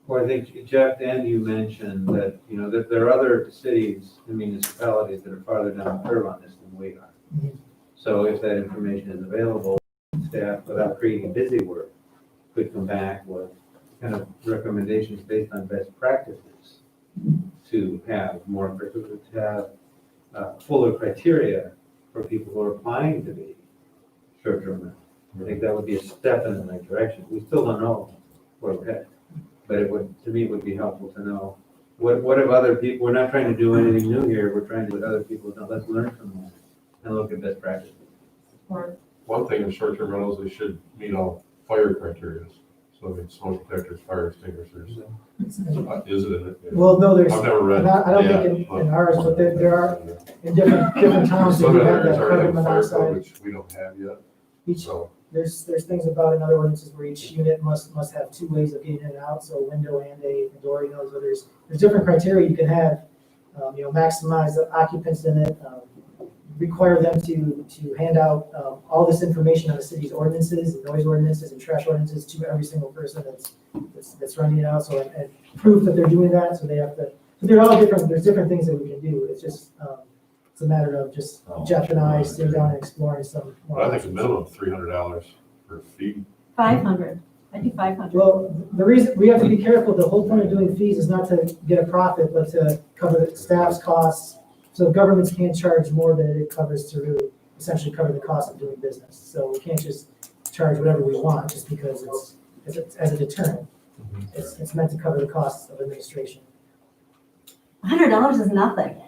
Well, I think Jeff and you mentioned that, that there are other cities and municipalities that are farther down the curve on this than we are. Mhm. So if that information is available, staff, without creating busy work, could come back with kind of recommendations based on best practices to have fuller criteria for people who are applying to be short-term rentals. I think that would be a step in the right direction. We still don't know where we're headed, but it would be helpful to know what have other people, we're not trying to do anything new here, we're trying to do what other people have done, let's learn from them and look at best practices. One thing in short-term rentals, they should meet all fire criteria. So I mean, smoke detectors, fire extinguishers. Is it in it? Well, no, there's, I've never read. not, I don't think in ours, but there are, in different towns, they Some do of the have that areas already carbon have a fire code, monoxide. which we don't have yet. Each, So, there's things about in other ordinances where each unit must have two ways of getting in and out, so a window and a door, so there's different criteria you can have, maximize the occupants in it, require them to hand out, all this information on the city's ordinances, and noise ordinances and trash ordinances to every single person that's running it out, so, and proof that they're doing that, so they have to, so they're all different, there's different things that we can do, it's just, it's a matter of just Jeff and I sitting down and exploring some more. I think a minimum of $300 per fee. 500, I do 500. Well, the reason, we have to be careful, the whole point of doing fees is not to get a profit, but to cover the staff's costs. So governments can't charge more than it covers to really essentially cover the cost of doing business. So we can't just charge whatever we want just because it's as a deterrent. It's meant to cover the costs of administration. $100 is nothing.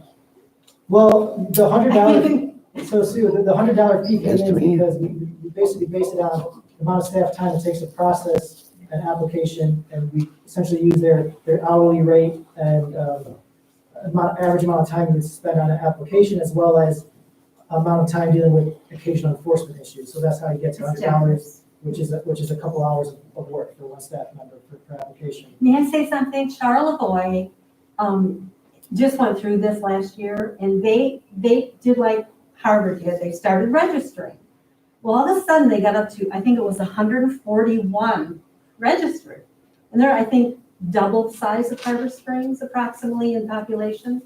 Well, the $100, so Sue, the $100 fee came in because we basically based it on the amount of staff time it takes to process an application, and we essentially use their hourly rate and average amount of time we spend on an application, as well as amount of time dealing with occasional enforcement issues. So that's how you get to $100, which is a couple hours of work for one staff member per application. May I say something? Charlevoix just went through this last year, and they did like Harvard did. They started registering. Well, all of a sudden they got up to, I think it was 141 registered. And they're, I think, double the size of Harbor Springs approximately in population.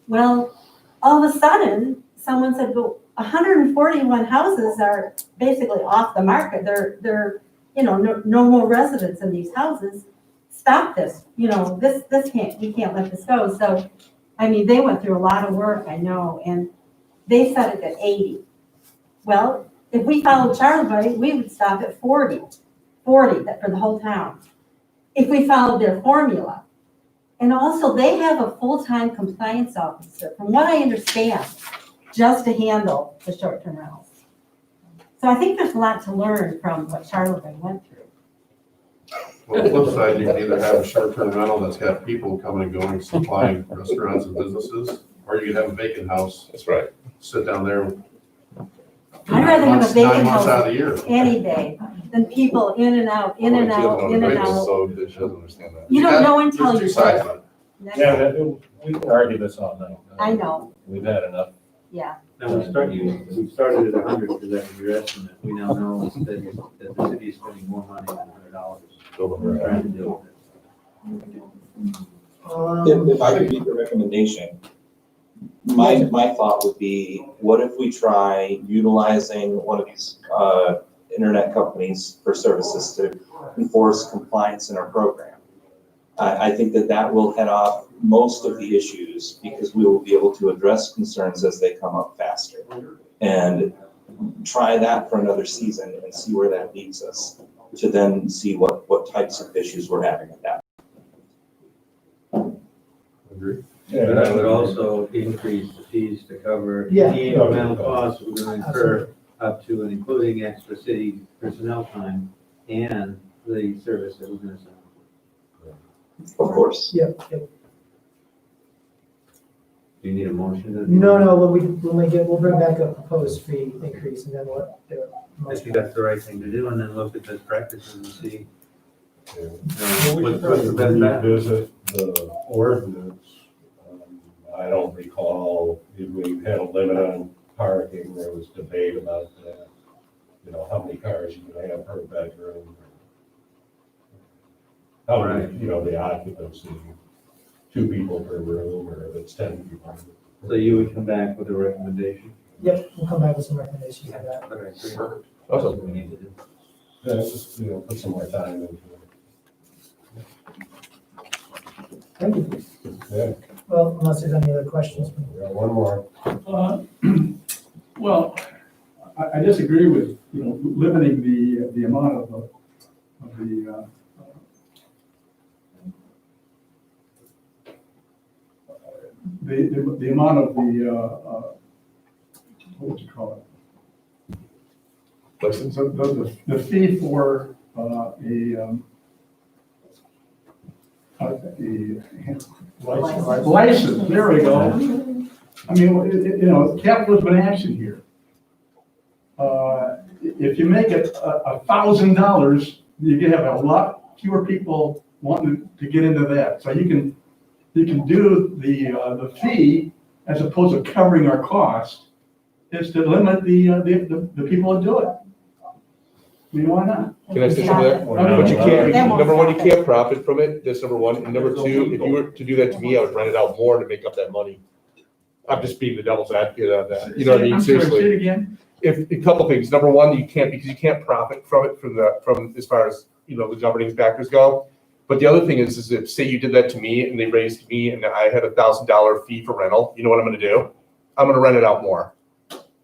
Well, all of a sudden, someone said, well, 141 houses are basically off the market. They're no more residents in these houses. Stop this, this we can't let this go. So, I mean, they went through a lot of work, I know, and they set it at 80. Well, if we followed Charlevoix, we would stop at 40 for the whole town, if we followed their formula. And also, they have a full-time compliance officer, from what I understand, just to handle the short-term rentals. So I think there's a lot to learn from what Charlevoix went through. Well, the flip side, you can either have a short-term rental that's got people coming and going, supplying restaurants and businesses, or you can have a vacant house. That's right. Sit down there. I'd rather have a 9 vacant months house out of the year. any day than people in and out, in and out, in and out. So she doesn't understand that. You don't know until There's you two sides do. of it. Yeah, we can argue this all night. I know, We've had enough. yeah. Now, we started at 100 because that was your estimate. We now know that the city is spending more money than $100. We're trying to deal with it. If I could make a recommendation, my thought would be, what if we try utilizing one of these internet companies for services to enforce compliance in our program? I think that will head off most of the issues, because we will be able to address concerns as they come up faster. And try that for another season and see where that leads us, to then see what types of issues we're having with that. Agree. But that would also increase the fees to cover Yeah. any incremental costs we're going to incur up to and including extra city personnel time and the service that we're going to send. Of course. Yep. Do you need a motion? No, we'll bring back a proposed fee increase, and then we'll do it. I think that's the right thing to do, and then look at best practices and see. Well, we should What's the best probably revisit the ordinance. I don't recall if we had a limit on parking. There was debate about that. How many cars you can have per bedroom. How many, the occupancy, 2 people per room, or if it's 10 people. So you would come back with a recommendation? Yep, we'll come back with some recommendations for that. Okay, great. Perfect. That's what we need to do. Yeah, just, put some more time into it. Thank you. Yeah, Well, unless there's any other questions. we got one more. Well, I disagree with, limiting the amount of the amount of what would you call it? License. The fee for license, there we go. I mean, capitalism in action here. If you make it $1,000, you can have a lot fewer people wanting to get into that. So you can do the fee as opposed to covering our cost, is to limit the people that do it. I mean, why not? Can I say something to that? But you can't, number one, you can't profit from it, that's number one, and number two, if you were to do that to me, I would rent it out more to make up that money. I'm just being the devil's advocate on that, you know what I mean, I'm sorry, seriously. say it again? If, a couple things, number one, you can't, because you can't profit from it from as far as, the governing factors go. But the other thing is if, say you did that to me and they raised me and I had $1,000 fee for rental, you know what I'm gonna do? I'm gonna rent it out more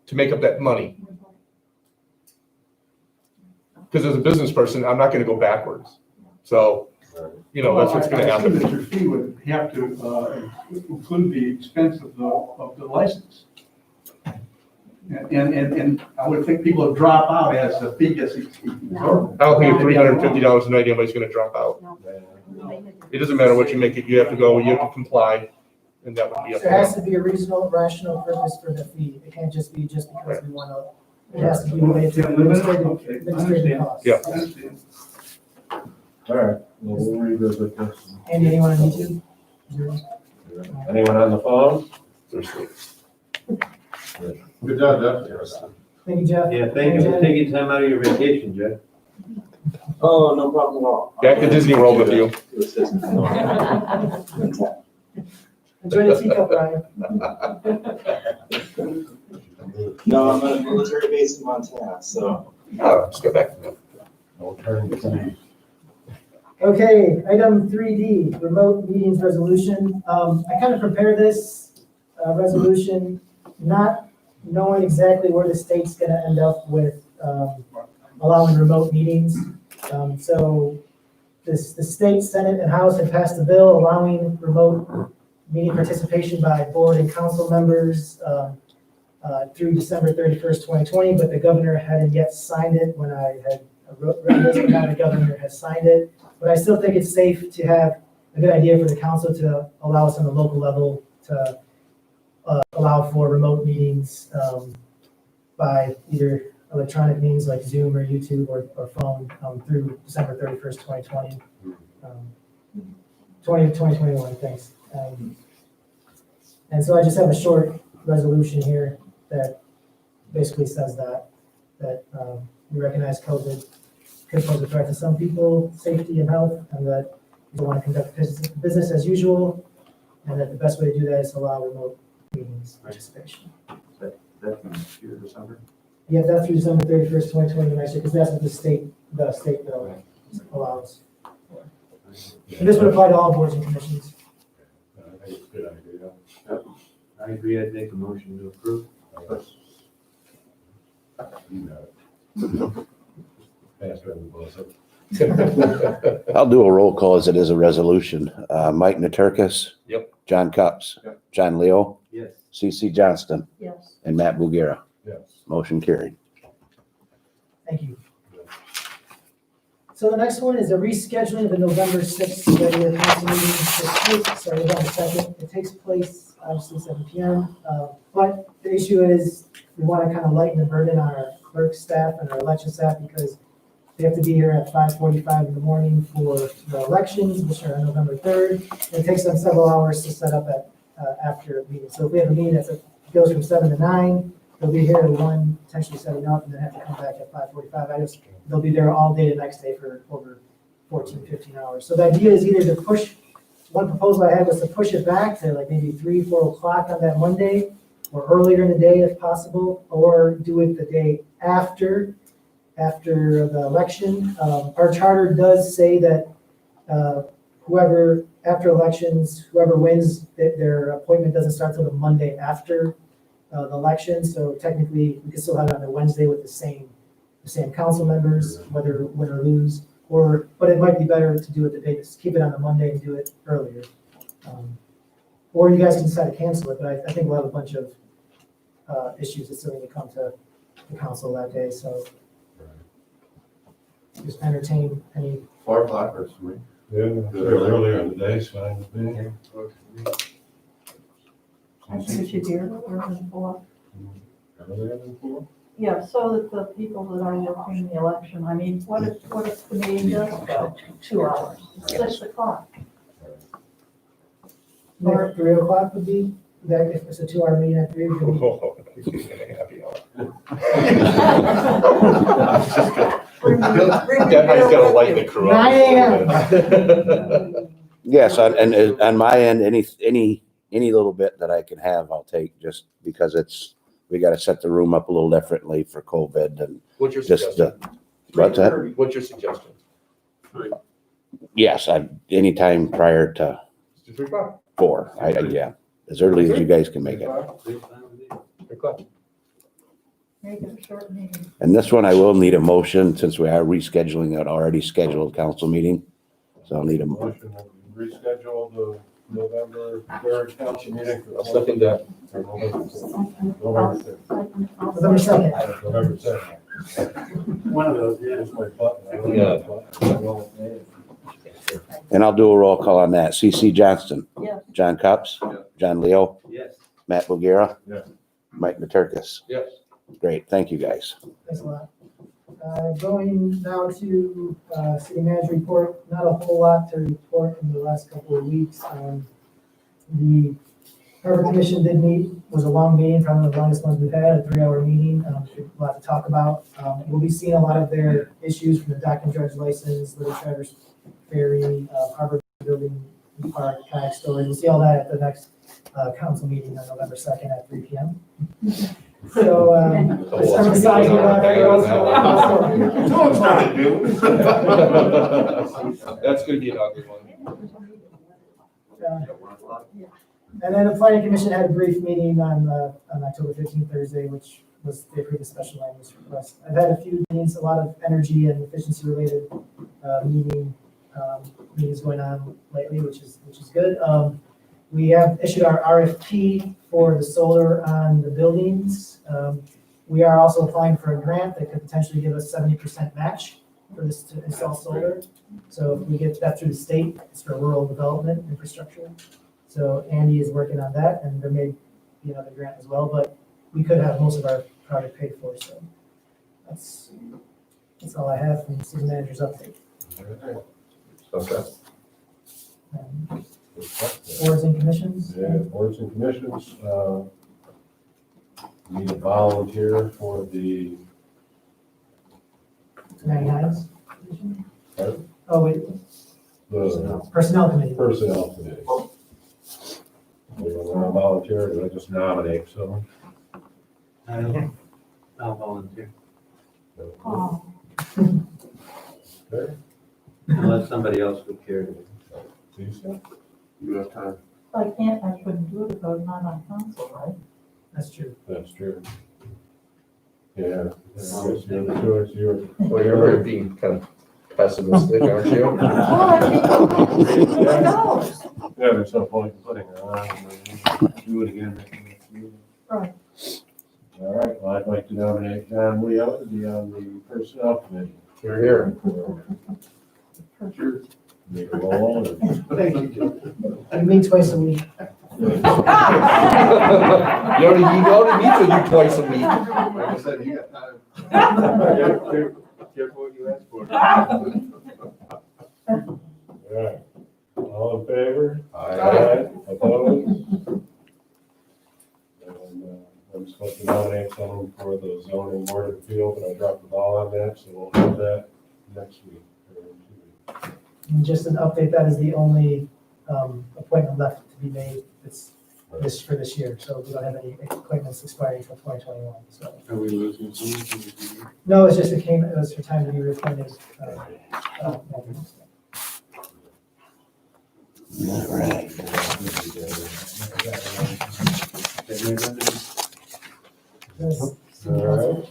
to make up that money. Because as a business person, I'm not gonna go backwards. So, that's what's gonna I assume that happen. your fee would have to include the expense of the license. And I would think people would drop out as the fee gets absorbed. I don't think at $350 a night, anybody's gonna drop out. It doesn't matter what you make it, you have to comply, and that would be up to There has them. to be a reasonable, rational purpose for the fee. It can't just be because we want to, it has to be related to administrative costs. Yeah. All right, well, we'll revisit this. Andy, anyone on YouTube? Anyone on the phone? Good job, Jeff. Thank you, Jeff. Yeah, thank you for taking time out of your vacation, Jeff. Oh, no problem at all. Back to Disney World with you. Enjoy the teacup ride. No, I'm at a military base in Montana, so. Oh, let's go back to that. No turn to me. Okay, item 3D, remote meetings resolution. I kind of prepared this resolution not knowing exactly where the state's gonna end up with allowing remote meetings. So the state, Senate, and House have passed a bill allowing remote meeting participation by board and council members through December 31st, 2020, but the governor hadn't yet signed it when I had read this, but now the governor has signed it. But I still think it's safe to have a good idea for the council to allow us on the local level to allow for remote meetings by either electronic means like Zoom or YouTube or phone through December 31st, 2020. 2021, thanks. And so I just have a short resolution here that basically says that we recognize COVID could pose a threat to some people, safety and health, and that we want to conduct business as usual, and that the best way to do that is to allow remote meetings participation. That's in December? Yeah, that's through December 31st, 2020 next year, because that's what the state bill allows. And this would apply to all boards and commissions. I think it's a good idea. Yep. I agree, I'd make a motion to approve. You know it. Faster than the buzzer. I'll do a roll call as it is a resolution. Mike Naturkis. Yep. John Cups. Yep. John Leo. Yes. CC Johnston. Yes. And Matt Bugera. Yes. Motion carried. Thank you. So the next one is a rescheduling of the November 6th regular council meeting. November 2nd. It takes place obviously 7 p.m. But the issue is we want to kind of lighten the burden on our clerk staff and our election staff because they have to be here at 5:45 in the morning for the elections, which are on November 3rd. And it takes them several hours to set up at after a meeting. So if we have a meeting that goes from 7 to 9, they'll be here at 1, potentially setting up, and then have to come back at 5:45. They'll be there all day the next day for over 14, 15 hours. So the idea is either to push, one proposal I had was to push it back to like maybe 3, 4 o'clock on that Monday, or earlier in the day if possible, or do it the day after the election. Our charter does say that whoever, after elections, whoever wins, their appointment doesn't start till the Monday after the election. So technically, we could still have it on the Wednesday with the same council members, whether win or lose. But it might be better to do it the day, just keep it on the Monday and do it earlier. Or you guys can decide to cancel it, but I think we'll have a bunch of issues that still need to come to the council that day, so just entertain any. 4 o'clock works for me. Yeah, earlier in the day, is fine with me. I think you do, early 4. Earlier than 4? Yeah, so that the people that are working the election, I mean, what if the meeting does go 2 hours, 6 o'clock? Or 3 o'clock would be, that if it's a 2-hour meeting at 3, would be. Happy hour. Bring Definitely gotta lighten the crew up. 9 a.m. Yes, and on my end, any little bit that I can have, I'll take, just because we gotta set the room up a little differently for COVID and What's your just, suggestion? what's that? What's your suggestion? Yes, anytime prior to 3 o'clock. 4, yeah, as early as you guys can make it. 3 o'clock. Make it a short meeting. And this one, I will need a motion since we are rescheduling an already scheduled council meeting. So I'll need a motion. Motion to reschedule the November 3rd council meeting. I'll second that. November 2nd. November 2nd. One of those, yeah. Here's my button. I don't Yeah. have a button. And I'll do a roll call on that. CC Johnston. Yes. John Cups. John Leo. Yes. Matt Bulgara. Yes. Mike Maturkis. Yes. Great, thank you guys. Thanks a lot. Going now to city manager report, not a whole lot to report in the last couple of weeks. The Harbor Commission did meet, was a long meeting, probably the longest one we've had, a 3-hour meeting, a lot to talk about. We'll be seeing a lot of their issues from the dock and dredge license, Little Traverse Ferry, Harbor Building, Park, kayak storage. We'll see all that at the next council meeting on November 2nd at 3 p.m. So, That's gonna be an ugly one. And then the planning commission had a brief meeting on October 15th, Thursday, which was, they approved a special land use request. I've had a few meetings, a lot of energy and efficiency related meetings going on lately, which is good. We have issued our RFP for the solar on the buildings. We are also applying for a grant that could potentially give us 70% match for this to install solar. So if we get that through the state, it's for rural development infrastructure. So Andy is working on that, and there may be another grant as well, but we could have most of our project paid for, so that's all I have from the city manager's update. Okay. Boards and commissions? Yeah, boards and commissions, need a volunteer for the, 99s? Pardon? Oh, wait, the personnel committee. personnel committee. We want to volunteer, or just nominate someone? I'll volunteer, Oh, Okay, unless somebody else would care to. Lisa? You have time. I couldn't do it if I was not on council, right? That's true. That's true. Yeah. I guess you're the choice, you're. Well, you're being kind of pessimistic, aren't you? Yeah, there's no point in putting her on, and then do it again. Right. All right, well, I'd like to nominate John Leo to be on the personnel committee. You're here. Sure. Make a roll. We meet twice a week. You already meet with you twice a week. Like I said, he got time. Careful what you ask for. All right, all in favor? Aye. Opposed? And I'm supposed to nominate someone for the zoning board of appeal, but I dropped the ball on that, so we'll have that next week. Or in 2 weeks. And just an update, that is the only appointment left to be made for this year. So we don't have any appointments expiring until 2021, so. Are we losing someone? No, it's just it was for time to be reappointed. All right. All right,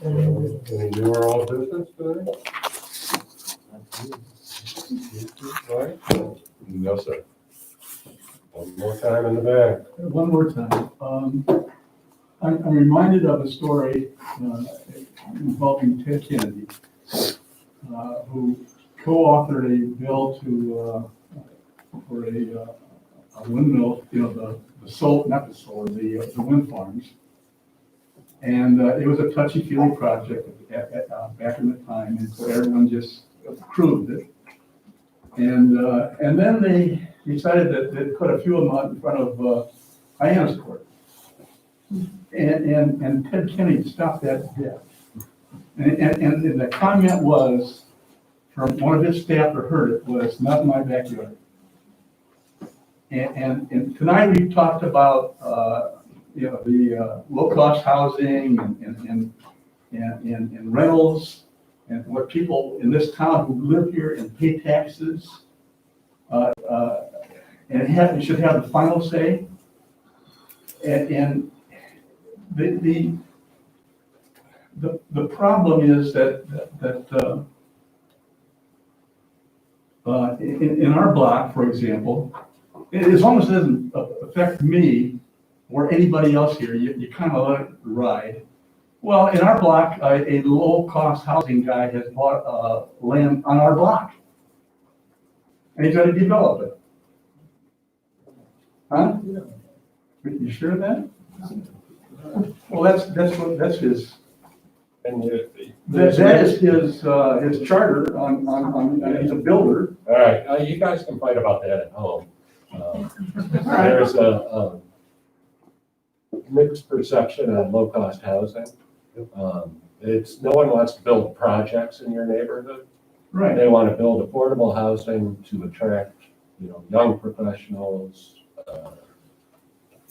any new or old business today? All right, No, sir. one more time in the Welcome back. One more time. I'm reminded of a story involving Ted Kennedy, who co-authored a bill for a windmill, the wind farms. And it was a touchy-feely project back in the time, and so everyone just approved it. And then they decided that they'd put a few of them out in front of Hyannis Court. And Ted Kennedy stopped that dead. And the comment was, from one of his staff that heard it, was, "Not in my backyard." And tonight we talked about, the low-cost housing and rentals, and what people in this town who live here and pay taxes, and should have the final say. And the problem is that in our block, for example, as long as it doesn't affect me or anybody else here, you kind of let it ride. Well, in our block, a low-cost housing guy has bought land on our block, and he's going to develop it. Huh? You sure of that? Well, that's his. And That is his charter on he's a builder. All right, you guys can fight about that at home. There's a mixed perception on low-cost housing. No one wants to build projects in your neighborhood. Right. They want to build affordable housing to attract, young professionals,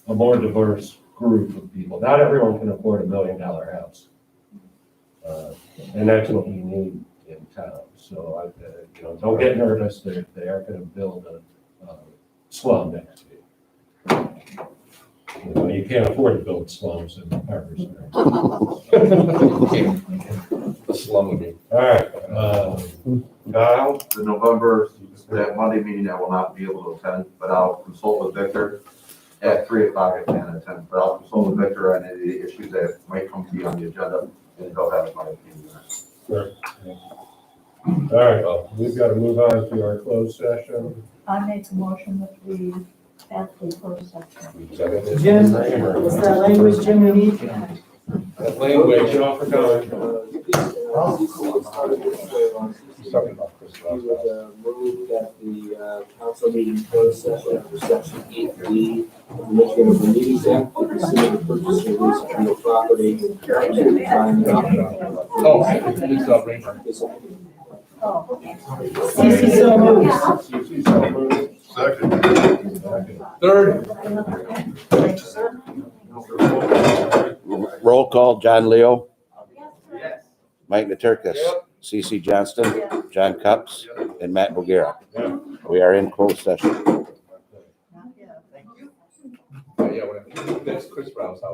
a more diverse group of people. Not everyone can afford $1 million house. And that's what we need in town. So, don't get nervous. They are going to build a slum next to you. You can't afford to build slums in Harvard. The slum would be. All right. Kyle? The November, that Monday meeting, I will not be able to attend, but I'll consult with Victor at 3 o'clock. I can attend, but I'll consult with Victor on any of the issues that might come to be on the agenda, and he'll have my opinion. Sure. All right, well, we've got to move on to our closed session. I make a motion that we have the closed section. Jim, what's that language, Jim, we need? That language, y'all forgot. Talking about Chris Rouse. Move that the council meeting closed session under section 8B of the Michigan Open Meetings Act to consider the purchase or lease of real property. CC so moved. CC so moved. Second. Third. Roll call, John Leo, Yes. Mike Naturkis, CC Johnston, John Cups, and Matt Bogira. We are in closed session. Yeah, that's Chris Brown's house.